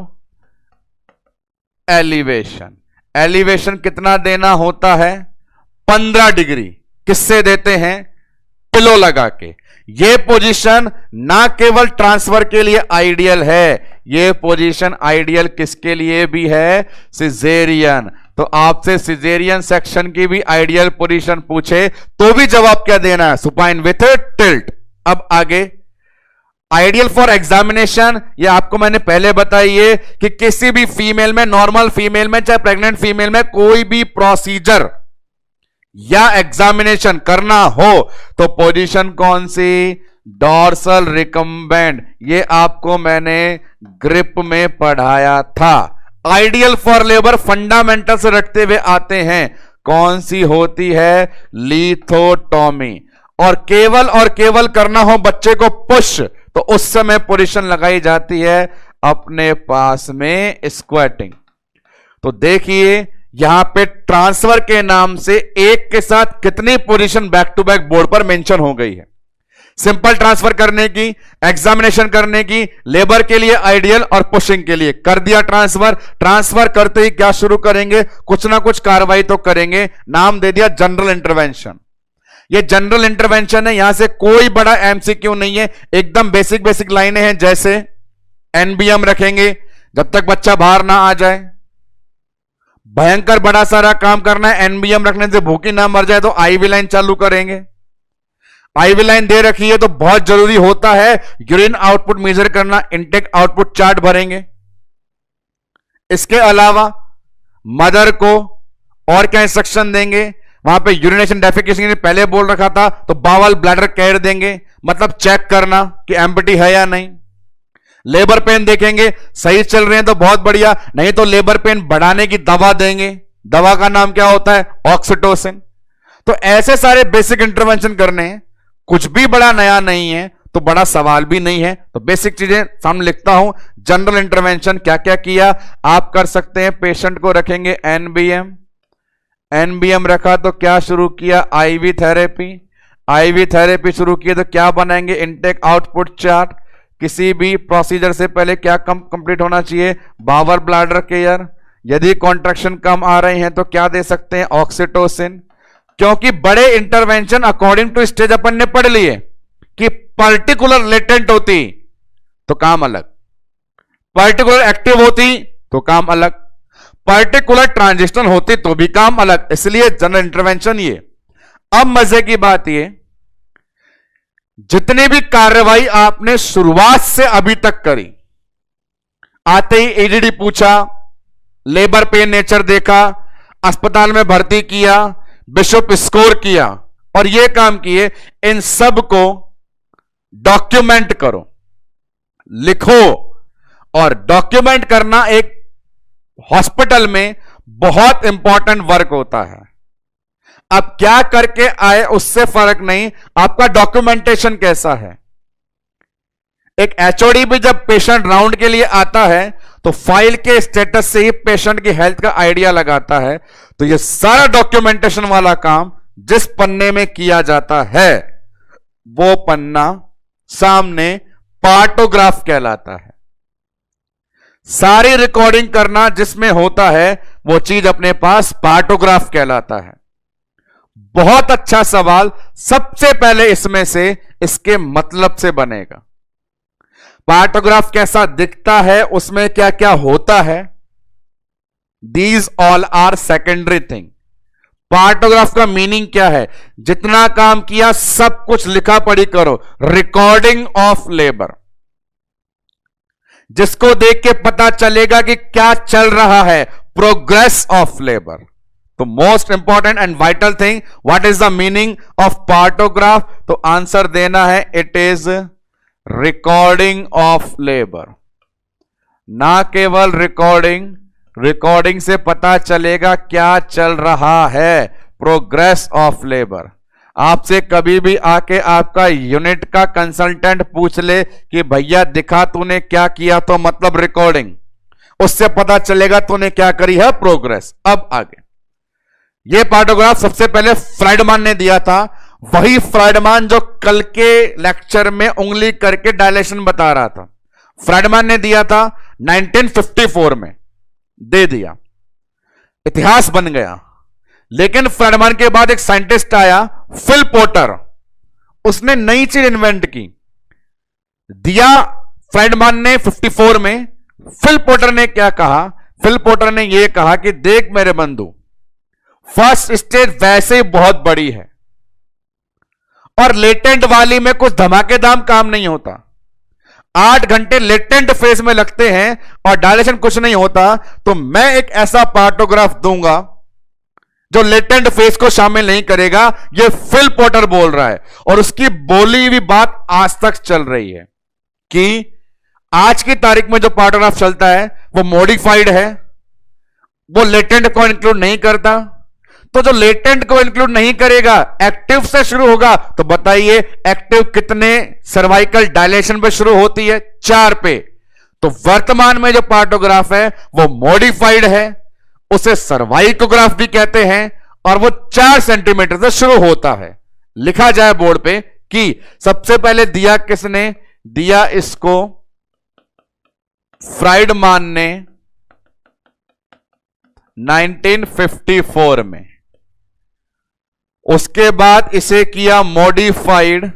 एलिवेशन। एलिवेशन कितना देना होता है? 15 डिग्री। किससे देते हैं? पिलो लगा के। ये पोजीशन ना केवल ट्रांसफर के लिए आइडियल है, ये पोजीशन आइडियल किसके लिए भी है? सिजेरियन। तो आपसे सिजेरियन सेक्शन की भी आइडियल पोजीशन पूछे तो भी जवाब क्या देना है? Supine with tilt. अब आगे आइडियल फॉर एग्जामिनेशन, ये आपको मैंने पहले बताई है कि किसी भी फीमेल में, नॉर्मल फीमेल में चाहे प्रेग्नेंट फीमेल में, कोई भी प्रोसीजर या एग्जामिनेशन करना हो तो पोजीशन कौन सी? डॉर्सल रिकम्बेंट, ये आपको मैंने ग्रिप में पढ़ाया था। आइडियल फॉर लेबर फंडामेंटल से रटते हुए आते हैं, कौन सी होती है? लिथोटॉमी। और केवल करना हो बच्चे को पुश, तो उस समय पोजीशन लगाई जाती है अपने पास में स्क्वाटिंग। तो देखिए यहां पे ट्रांसफर के नाम से एक के साथ कितनी position back to back board पर मेंशन हो गई है। सिंपल ट्रांसफर करने की, एग्जामिनेशन करने की, लेबर के लिए आइडियल और पुशिंग के लिए कर दिया ट्रांसफर। ट्रांसफर करते ही क्या शुरू करेंगे? कुछ ना कुछ कार्रवाई तो करेंगे। नाम दे दिया जनरल इंटरवेंशन। ये जनरल इंटरवेंशन है, यहां से कोई बड़ा एमसीक्यू नहीं है, एकदम बेसिक लाइनें हैं। जैसे एनबीएम रखेंगे जब तक बच्चा बाहर ना आ जाए। भयंकर बड़ा सारा काम करना है, एनबीएम रखने से भूखी ना मर जाए, तो आईवी लाइन चालू करेंगे। आईवी लाइन दे रखी है तो बहुत जरूरी होता है यूरिन आउटपुट मेजर करना, इनटेक आउटपुट चार्ट भरेंगे। इसके अलावा मदर को और क्या इंस्ट्रक्शन देंगे? वहां पे यूरिनेशन डेफिकेशन पहले बोल रखा था, तो बावल ब्लैडर केयर देंगे, मतलब चेक करना कि एम्प्टी है या नहीं। लेबर पेन देखेंगे, सही चल रहे हैं तो बहुत बढ़िया, नहीं तो लेबर पेन बढ़ाने की दवा देंगे। दवा का नाम क्या होता है? ऑक्सीटोसिन। तो ऐसे सारे बेसिक इंटरवेंशन करने हैं, कुछ भी बड़ा नया नहीं है, तो बड़ा सवाल भी नहीं है। तो बेसिक चीजें सामने लिखता हूं। जनरल इंटरवेंशन क्या क्या किया आप कर सकते हैं। पेशेंट को रखेंगे एनबीएम, एनबीएम रखा तो क्या शुरू किया? Ivy therapy. आईवी थेरेपी शुरू किया तो क्या बनाएंगे? Intake output chart. किसी भी प्रोसीजर से पहले क्या कंप्लीट होना चाहिए? Bowel bladder care. यदि कॉन्ट्रैक्शन कम आ रहे हैं तो क्या दे सकते हैं? ऑक्सीटोसिन। क्योंकि बड़े इंटरवेंशन अकॉर्डिंग टू स्टेज अपन ने पढ़ लिए कि पर्टिकुलर लेटेंट होती तो काम अलग, पर्टिकुलर एक्टिव होती तो काम अलग, पर्टिकुलर ट्रांजिशनल होती तो भी काम अलग। इसलिए जनरल इंटरवेंशन ये। अब मजे की बात ये, जितनी भी कार्रवाई आपने शुरुआत से अभी तक करी, आते ही एडीडी पूछा, लेबर पेन नेचर देखा, अस्पताल में भर्ती किया, बिशप स्कोर किया और ये काम किए, इन सब को डॉक्यूमेंट करो, लिखो। और डॉक्यूमेंट करना एक हॉस्पिटल में बहुत इंपॉर्टेंट वर्क होता है। अब क्या करके आए उससे फर्क नहीं, आपका डॉक्यूमेंटेशन कैसा है। एक एचओडी भी जब पेशेंट राउंड के लिए आता है तो फाइल के स्टेटस से ही पेशेंट की हेल्थ का आइडिया लगाता है। तो ये सारा डॉक्यूमेंटेशन वाला काम जिस पन्ने में किया जाता है वो पन्ना सामने पार्टोग्राफ कहलाता है। सारी रिकॉर्डिंग करना जिसमें होता है वो चीज अपने पास पार्टोग्राफ कहलाता है। बहुत अच्छा सवाल सबसे पहले इसमें से इसके मतलब से बनेगा। पार्टोग्राफ कैसा दिखता है, उसमें क्या क्या होता है, these all are secondary thing. Partograph का मीनिंग क्या है? जितना काम किया सब कुछ लिखा पढ़ी करो। रिकॉर्डिंग ऑफ लेबर, जिसको देख के पता चलेगा कि क्या चल रहा है। Progress of labour. तो most important and vital thing, what is the meaning of partograph? तो आंसर देना है, it is recording of labour. ना केवल रिकॉर्डिंग से पता चलेगा क्या चल रहा है, प्रोग्रेस ऑफ लेबर। आपसे कभी भी आके आपका यूनिट का कंसल्टेंट पूछ ले कि भैया दिखा तूने क्या किया, तो मतलब रिकॉर्डिंग, उससे पता चलेगा तूने क्या करी है, प्रोग्रेस। अब आगे, यह पार्टोग्राफ सबसे पहले फ्राइडमान ने दिया था, वही फ्राइडमान जो कल के लेक्चर में उंगली करके डायलेशन बता रहा था। फ्राइडमान ने दिया था 1954 में, दे दिया, इतिहास बन गया। लेकिन फ्राइडमान के बाद एक साइंटिस्ट आया, फिल पोर्टर, उसने नई चीज इन्वेंट की। दिया फ्राइडमान ने 54 में। फिल पोर्टर ने क्या कहा? फिल पोर्टर ने यह कहा कि देख मेरे बंधु, फर्स्ट स्टेज वैसे ही बहुत बड़ी है और लेटेंट वाली में कुछ धमाकेदार काम नहीं होता। 8 घंटे लेटेंट फेज में लगते हैं और डायलेशन कुछ नहीं होता। तो मैं एक ऐसा पार्टोग्राफ दूंगा जो लेटेंट फेज को शामिल नहीं करेगा, ये फिल पॉटर बोल रहा है। और उसकी बोली हुई बात आज तक चल रही है कि आज की तारीख में जो पार्टोग्राफ चलता है वो मॉडिफाइड है, वो लेटेंट को इंक्लूड नहीं करता। तो जो लेटेंट को इंक्लूड नहीं करेगा, एक्टिव से शुरू होगा, तो बताइए एक्टिव कितने सर्वाइकल डायलेशन पे शुरू होती है? 4 पे। तो वर्तमान में जो पार्टोग्राफ है वो मॉडिफाइड है, उसे सर्वाइकोग्राफ भी कहते हैं, और वो 4 सेंटीमीटर से शुरू होता है। लिखा जाए बोर्ड पे कि सबसे पहले दिया किसने? दिया इसको फ्राइडमान ने 1954 में। उसके बाद इसे किया मॉडिफाइड।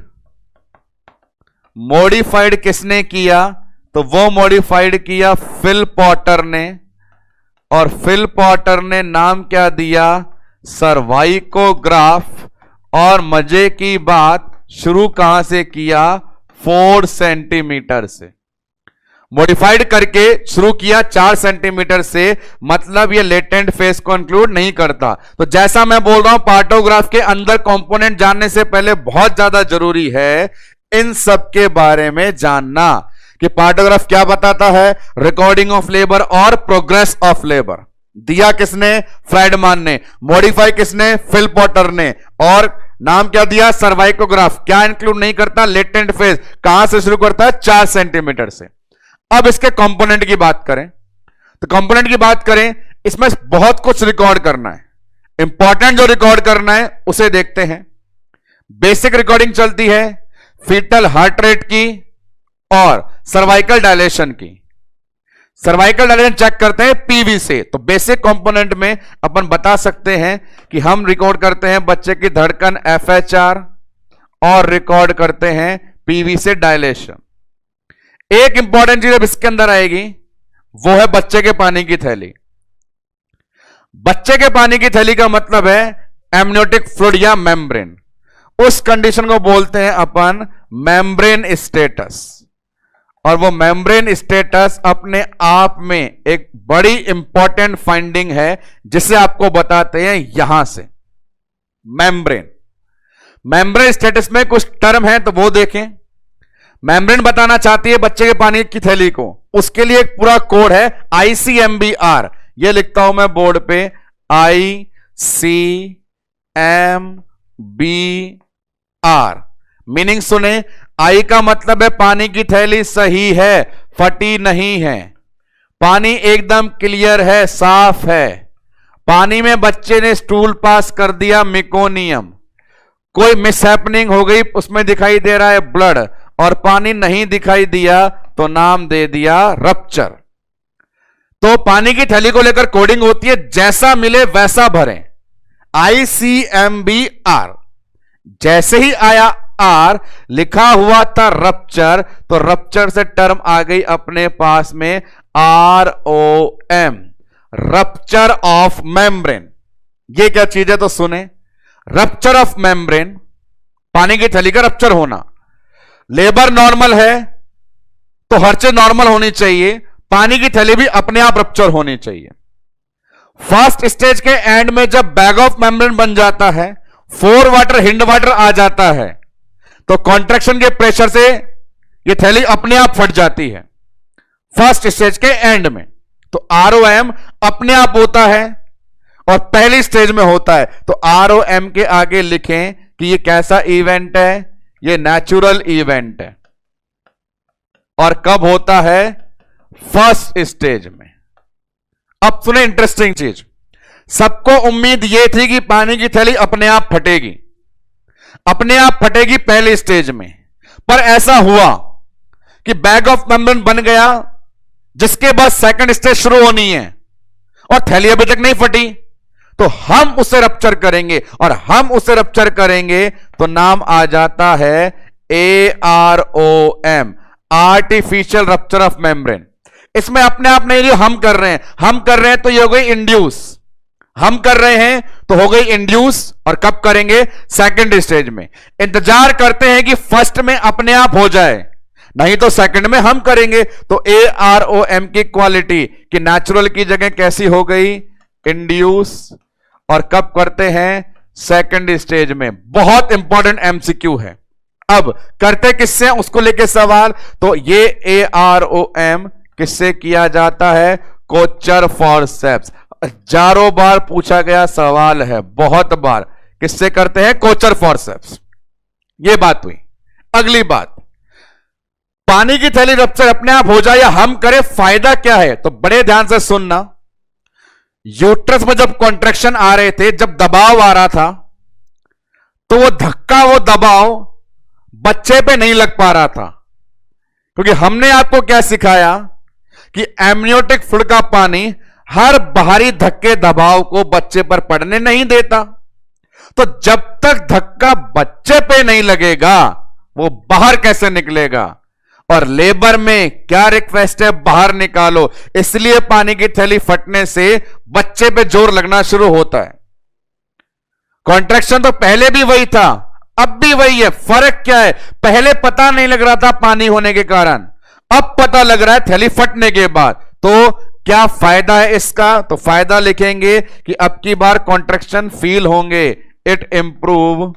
मॉडिफाइड किसने किया? तो वो मॉडिफाइड किया फिल पॉटर ने, और फिल पॉटर ने नाम क्या दिया? सर्वाइकोग्राफ। और मजे की बात, शुरू कहां से किया? 4 सेंटीमीटर से। मॉडिफाइड करके शुरू किया 4 सेंटीमीटर से, मतलब ये लेटेंट फेस को इंक्लूड नहीं करता। तो जैसा मैं बोल रहा हूं, पार्टोग्राफ के अंदर कंपोनेंट जानने से पहले बहुत ज्यादा जरूरी है इन सब के बारे में जानना कि पार्टोग्राफ क्या बताता है। रिकॉर्डिंग ऑफ लेबर और प्रोग्रेस ऑफ लेबर दिया किसने? फ्राइडमान ने। मॉडिफाई किसने? फिल पॉटर ने। और नाम क्या दिया? सर्वाइकोग्राफ। क्या इंक्लूड नहीं करता? Latent phase. कहां से शुरू करता है? 4 सेंटीमीटर से। अब इसके कंपोनेंट की बात करें, तो कंपोनेंट की बात करें, इसमें बहुत कुछ रिकॉर्ड करना है। इंपॉर्टेंट जो रिकॉर्ड करना है उसे देखते हैं। बेसिक रिकॉर्डिंग चलती है फीटल हार्ट रेट की और सर्वाइकल डायलेशन की। सर्वाइकल डायलेशन चेक करते हैं पीवी से। तो बेसिक कंपोनेंट में अपन बता सकते हैं कि हम रिकॉर्ड करते हैं बच्चे की धड़कन एफएचआर, और रिकॉर्ड करते हैं पीवी से डायलेशन। एक इंपॉर्टेंट चीज अब इसके अंदर आएगी, वो है बच्चे के पानी की थैली। बच्चे के पानी की थैली का मतलब है एमनियोटिक फ्लूइड या मेम्ब्रेन। उस कंडीशन को बोलते हैं अपन मेम्ब्रेन स्टेटस। और वो मेम्ब्रेन स्टेटस अपने आप में एक बड़ी इंपॉर्टेंट फाइंडिंग है, जिसे आपको बताते हैं यहां से। मेम्ब्रेन मेम्ब्रेन स्टेटस में कुछ टर्म है, तो वो देखें। मेम्ब्रेन बताना चाहती है बच्चे के पानी की थैली को, उसके लिए एक पूरा कोड है ICMBR। ये लिखता हूं मैं बोर्ड पे, ICMBR। मीनिंग सुने, आई का मतलब है पानी की थैली सही है, फटी नहीं है, पानी एकदम क्लियर है, साफ है। पानी में बच्चे ने स्टूल पास कर दिया मेकोनियम, कोई मिसहैपनिंग हो गई, उसमें दिखाई दे रहा है ब्लड, और पानी नहीं दिखाई दिया तो नाम दे दिया रप्चर। तो पानी की थैली को लेकर कोडिंग होती है, जैसा मिले वैसा भरें। ICMBR। जैसे ही आया R, लिखा हुआ था रप्चर, तो रप्चर से टर्म आ गई अपने पास में ROM, रप्चर ऑफ मेम्ब्रेन। ये क्या चीज है तो सुने। रप्चर ऑफ मेम्ब्रेन, पानी की थैली का रप्चर होना। लेबर नॉर्मल है तो हर चीज नॉर्मल होनी चाहिए, पानी की थैली भी अपने आप रप्चर होनी चाहिए। फर्स्ट स्टेज के एंड में जब बैग ऑफ मेम्ब्रेन बन जाता है, फोर वाटर हिंड वाटर आ जाता है, तो कॉन्ट्रैक्शन के प्रेशर से ये थैली अपने आप फट जाती है फर्स्ट स्टेज के एंड में। तो ROM अपने आप होता है और पहली स्टेज में होता है। तो ROM के आगे लिखें कि ये कैसा इवेंट है, ये नेचुरल इवेंट है। और कब होता है? फर्स्ट स्टेज में। अब सुने इंटरेस्टिंग चीज, सबको उम्मीद यह थी कि पानी की थैली अपने आप फटेगी, अपने आप फटेगी पहले स्टेज में, पर ऐसा हुआ कि बैग ऑफ मेम्ब्रेन बन गया, जिसके बाद सेकंड स्टेज शुरू होनी है और थैली अभी तक नहीं फटी। तो हम उसे रप्चर करेंगे, और हम उसे रप्चर करेंगे तो नाम आ जाता है AROM, artificial rupture of membrane. इसमें अपने आप नहीं, जो हम कर रहे हैं, हम कर रहे हैं तो ये हो गई इंड्यूस, हम कर रहे हैं तो हो गई इंड्यूस। और कब करेंगे? सेकंड स्टेज में। इंतजार करते हैं कि फर्स्ट में अपने आप हो जाए, नहीं तो सेकंड में हम करेंगे। तो AROM की क्वालिटी कि नेचुरल की जगह कैसी हो गई? इंड्यूस। और कब करते हैं? सेकंड स्टेज में। बहुत इंपॉर्टेंट एमसीक्यू है। अब करते किससे हैं उसको लेके सवाल, तो ये AROM किससे किया जाता है? कोचर फॉरसेप्स। हजारों बार पूछा गया सवाल है, बहुत बार। किससे करते हैं? कोचर फॉरसेप्स। ये बात हुई। अगली बात, पानी की थैली रप्चर अपने आप हो जाए या हम करें, फायदा क्या है? तो बड़े ध्यान से सुनना। यूट्रस में जब कॉन्ट्रैक्शन आ रहे थे, जब दबाव आ रहा था, तो वो धक्का, वो दबाव बच्चे पे नहीं लग पा रहा था, क्योंकि हमने आपको क्या सिखाया कि एमनियोटिक फ्लूइड का पानी हर बाहरी धक्के दबाव को बच्चे पर पड़ने नहीं देता। तो जब तक धक्का बच्चे पे नहीं लगेगा, वो बाहर कैसे निकलेगा? और लेबर में क्या रिक्वेस्ट है? बाहर निकालो। इसलिए पानी की थैली फटने से बच्चे पे जोर लगना शुरू होता है। कॉन्ट्रैक्शन तो पहले भी वही था, अब भी वही है। फर्क क्या है? पहले पता नहीं लग रहा था पानी होने के कारण, अब पता लग रहा है थैली फटने के बाद। तो क्या फायदा है इसका? तो फायदा लिखेंगे कि अब की बार कॉन्ट्रैक्शन फील होंगे। It improve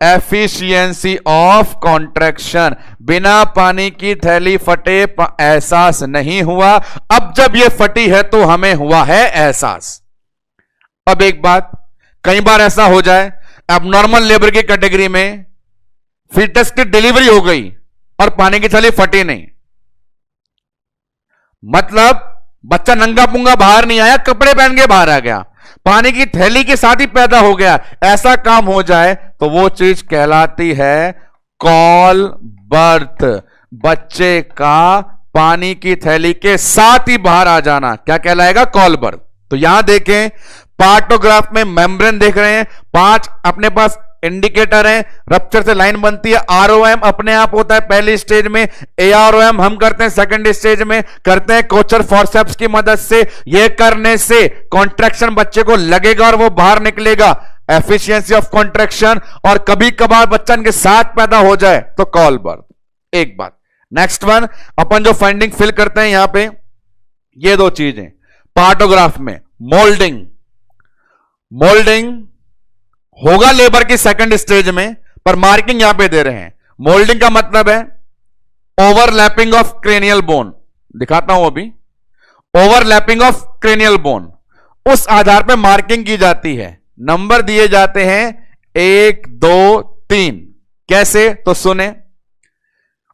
efficiency of contraction. बिना पानी की थैली फटे एहसास नहीं हुआ, अब जब ये फटी है तो हमें हुआ है एहसास। अब एक बात, कई बार ऐसा हो जाए, अब नॉर्मल लेबर की कैटेगरी में फीटस की डिलीवरी हो गई और पानी की थैली फटी नहीं, मतलब बच्चा नंगा पुंगा बाहर नहीं आया, कपड़े पहन के बाहर आ गया, पानी की थैली के साथ ही पैदा हो गया, ऐसा काम हो जाए तो वो चीज कहलाती है कॉल बर्थ। बच्चे का पानी की थैली के साथ ही बाहर आ जाना क्या कहलाएगा? Call birth. तो यहां देखें, पार्टोग्राफ में मेम्ब्रेन देख रहे हैं, 5 अपने पास इंडिकेटर है, रप्चर से लाइन बनती है। ROM अपने आप होता है पहली स्टेज में, AROM हम करते हैं सेकंड स्टेज में, करते हैं कोचर फॉरसेप्स की मदद से। यह करने से कॉन्ट्रैक्शन बच्चे को लगेगा और वो बाहर निकलेगा, एफिशिएंसी ऑफ कॉन्ट्रैक्शन। और कभी कभार बच्चा इनके साथ पैदा हो जाए तो कॉल बर्थ। एक बात। नेक्स्ट वन, अपन जो फाइंडिंग फिल करते हैं यहां पे, ये 2 चीजें पार्टोग्राफ में। मोल्डिंग, मोल्डिंग होगा लेबर की सेकंड स्टेज में, पर मार्किंग यहां पे दे रहे हैं। मोल्डिंग का मतलब है ओवरलैपिंग ऑफ क्रेनियल बोन। दिखाता हूं अभी, ओवरलैपिंग ऑफ क्रेनियल बोन, उस आधार पे मार्किंग की जाती है। नंबर दिए जाते हैं 1 2 3। कैसे? तो सुने।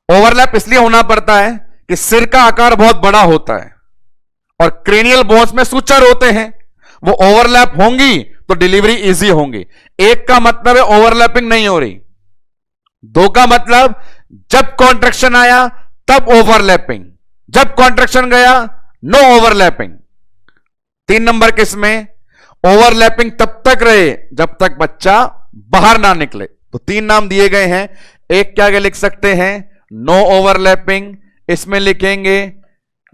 ओवरलैप इसलिए होना पड़ता है कि सिर का आकार बहुत बड़ा होता है और क्रेनियल बोन्स में सुचर होते हैं, वो ओवरलैप होंगी तो डिलीवरी इजी होंगी। 1 का मतलब है ओवरलैपिंग नहीं हो रही, 2 का मतलब जब कॉन्ट्रैक्शन आया तब ओवरलैपिंग, जब कॉन्ट्रैक्शन गया नो ओवरलैपिंग। 3 नंबर किसमें? ओवरलैपिंग तब तक रहे जब तक बच्चा बाहर ना निकले। तो 3 नाम दिए गए हैं। एक क्या लिख सकते हैं? नो ओवरलैपिंग, इसमें लिखेंगे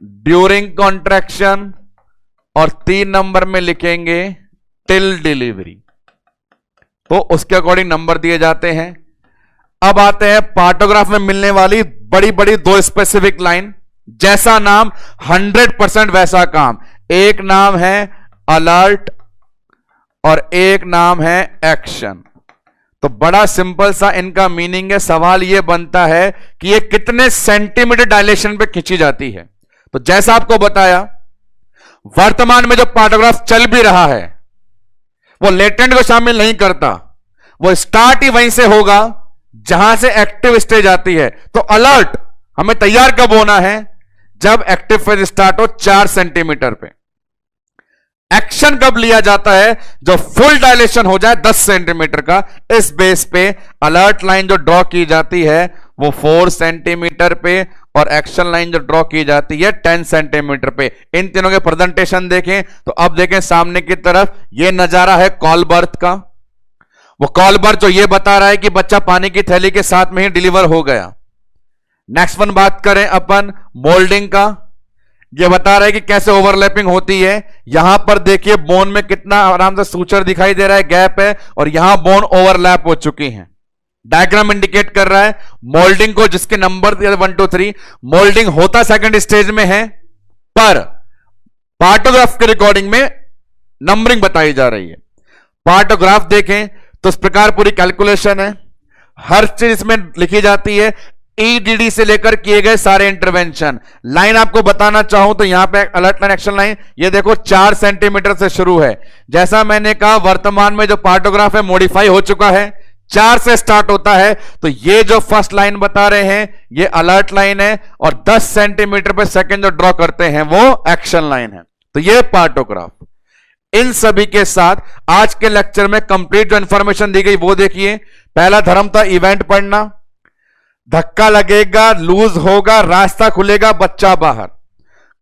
ड्यूरिंग कॉन्ट्रैक्शन, और 3 नंबर में लिखेंगे टिल डिलीवरी। तो उसके अकॉर्डिंग नंबर दिए जाते हैं। अब आते हैं पार्टोग्राफ में मिलने वाली बड़ी बड़ी 2 स्पेसिफिक लाइन। जैसा नाम 100% वैसा काम। एक नाम है अलर्ट और एक नाम है एक्शन। तो बड़ा सिंपल सा इनका मीनिंग है। सवाल यह बनता है कि ये कितने सेंटीमीटर डायलेशन पे खींची जाती है। तो जैसा आपको बताया, वर्तमान में जो पार्टोग्राफ चल भी रहा है वो लेटेंट को शामिल नहीं करता, वो स्टार्ट ही वहीं से होगा जहां से एक्टिव स्टेज आती है। तो अलर्ट हमें तैयार कब होना है? जब एक्टिव फेज स्टार्ट हो 4 सेंटीमीटर पे। एक्शन कब लिया जाता है? जो फुल डायलेशन हो जाए 10 सेंटीमीटर का। इस बेस पे अलर्ट लाइन जो ड्रॉ की जाती है वो 4 सेंटीमीटर पे, और एक्शन लाइन जो ड्रॉ की जाती है 10 सेंटीमीटर पे। इन तीनों के प्रेजेंटेशन देखें तो अब देखें सामने की तरफ, ये नजारा है कॉल बर्थ का। वो कॉल बर्थ जो ये बता रहा है कि बच्चा पानी की थैली के साथ में ही डिलीवर हो गया। नेक्स्ट वन बात करें अपन मोल्डिंग का। ये बता रहा है कि कैसे ओवरलैपिंग होती है। यहां पर देखिए बोन में कितना आराम से सूचर दिखाई दे रहा है, गैप है, और यहां बोन ओवरलैप हो चुकी हैं। डायग्राम इंडिकेट कर रहा है मोल्डिंग को, जिसके नंबर 1 2 3। मोल्डिंग होता सेकंड स्टेज में है, पर पार्टोग्राफ के रिकॉर्डिंग में नंबरिंग बताई जा रही है। पार्टोग्राफ देखें तो इस प्रकार पूरी कैलकुलेशन है, हर चीज इसमें लिखी जाती है, ईडीडी से लेकर किए गए सारे इंटरवेंशन। लाइन आपको बताना चाहूं तो यहां पे अलर्ट लाइन, एक्शन लाइन, ये देखो 4 सेंटीमीटर से शुरू है। जैसा मैंने कहा वर्तमान में जो पार्टोग्राफ है मॉडिफाई हो चुका है, 4 से स्टार्ट होता है। तो ये जो फर्स्ट लाइन बता रहे हैं ये अलर्ट लाइन है, और 10 सेंटीमीटर पर सेकेंड जो ड्रॉ करते हैं वो एक्शन लाइन है। तो ये पार्टोग्राफ। इन सभी के साथ आज के लेक्चर में कंप्लीट जो इंफॉर्मेशन दी गई वो देखिए। पहला धर्म था इवेंट पढ़ना, धक्का लगेगा, लूज होगा, रास्ता खुलेगा, बच्चा बाहर।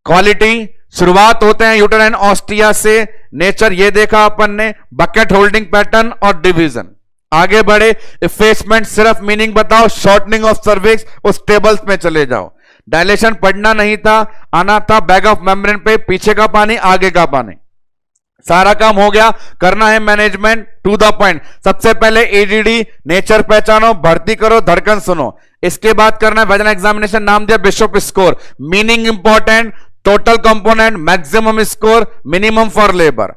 क्वालिटी, शुरुआत होते हैं यूटेराइन ऑस्टिया से, नेचर ये देखा अपन ने, बकेट होल्डिंग पैटर्न और डिवीजन। आगे बढ़े, इफेसमेंट सिर्फ मीनिंग बताओ, शॉर्टनिंग ऑफ सर्विक्स, उस टेबल्स में चले जाओ। डायलेशन पढ़ना नहीं था, आना था बैग ऑफ मेम्ब्रेन पे, पीछे का पानी आगे का पानी, सारा काम हो गया। करना है मैनेजमेंट टू द पॉइंट। सबसे पहले एडीडी नेचर पहचानो, भर्ती करो, धड़कन सुनो। इसके बाद करना है वेजन एग्जामिनेशन, नाम दिया bishop score, meaning important, total component, maximum score, minimum for labour.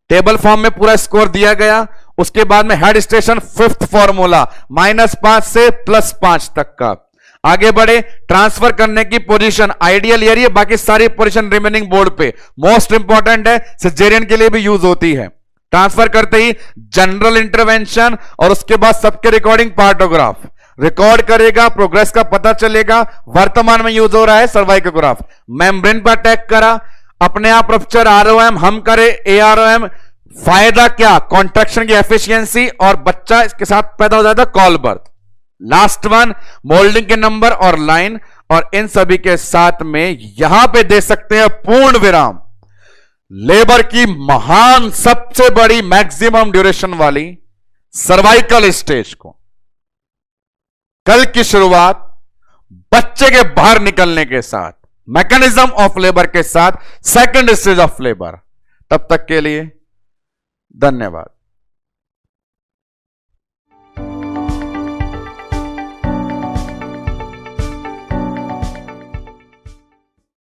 Table form में पूरा स्कोर दिया गया। उसके बाद में हेड स्टेशन, फिफ्थ फॉर्मूला, -5 से +5 तक का। आगे बढ़े, ट्रांसफर करने की पोजीशन आइडियल ईयर, ये बाकी सारी पोजीशन रिमेनिंग बोर्ड पे मोस्ट इंपॉर्टेंट है, सिजेरियन के लिए भी यूज होती है। ट्रांसफर करते ही जनरल इंटरवेंशन, और उसके बाद सबके रिकॉर्डिंग पार्टोग्राफ रिकॉर्ड करेगा, प्रोग्रेस का पता चलेगा। वर्तमान में यूज हो रहा है सर्वाइकोग्राफ। मेम्ब्रेन पर अटैक करा, अपने आप रप्चर आरओएम, हम करे एआरओएम, फायदा क्या, कॉन्ट्रैक्शन की एफिशिएंसी, और बच्चा इसके साथ पैदा हो जाता है call birth. Last one moulding के नंबर और लाइन, और इन सभी के साथ में यहां पे दे सकते हैं पूर्ण विराम। लेबर की महान सबसे बड़ी मैक्सिमम ड्यूरेशन वाली सर्वाइकल स्टेज को, कल की शुरुआत बच्चे के बाहर निकलने के साथ, मैकेनिज्म ऑफ लेबर के साथ, सेकंड स्टेज ऑफ लेबर। तब तक के लिए धन्यवाद।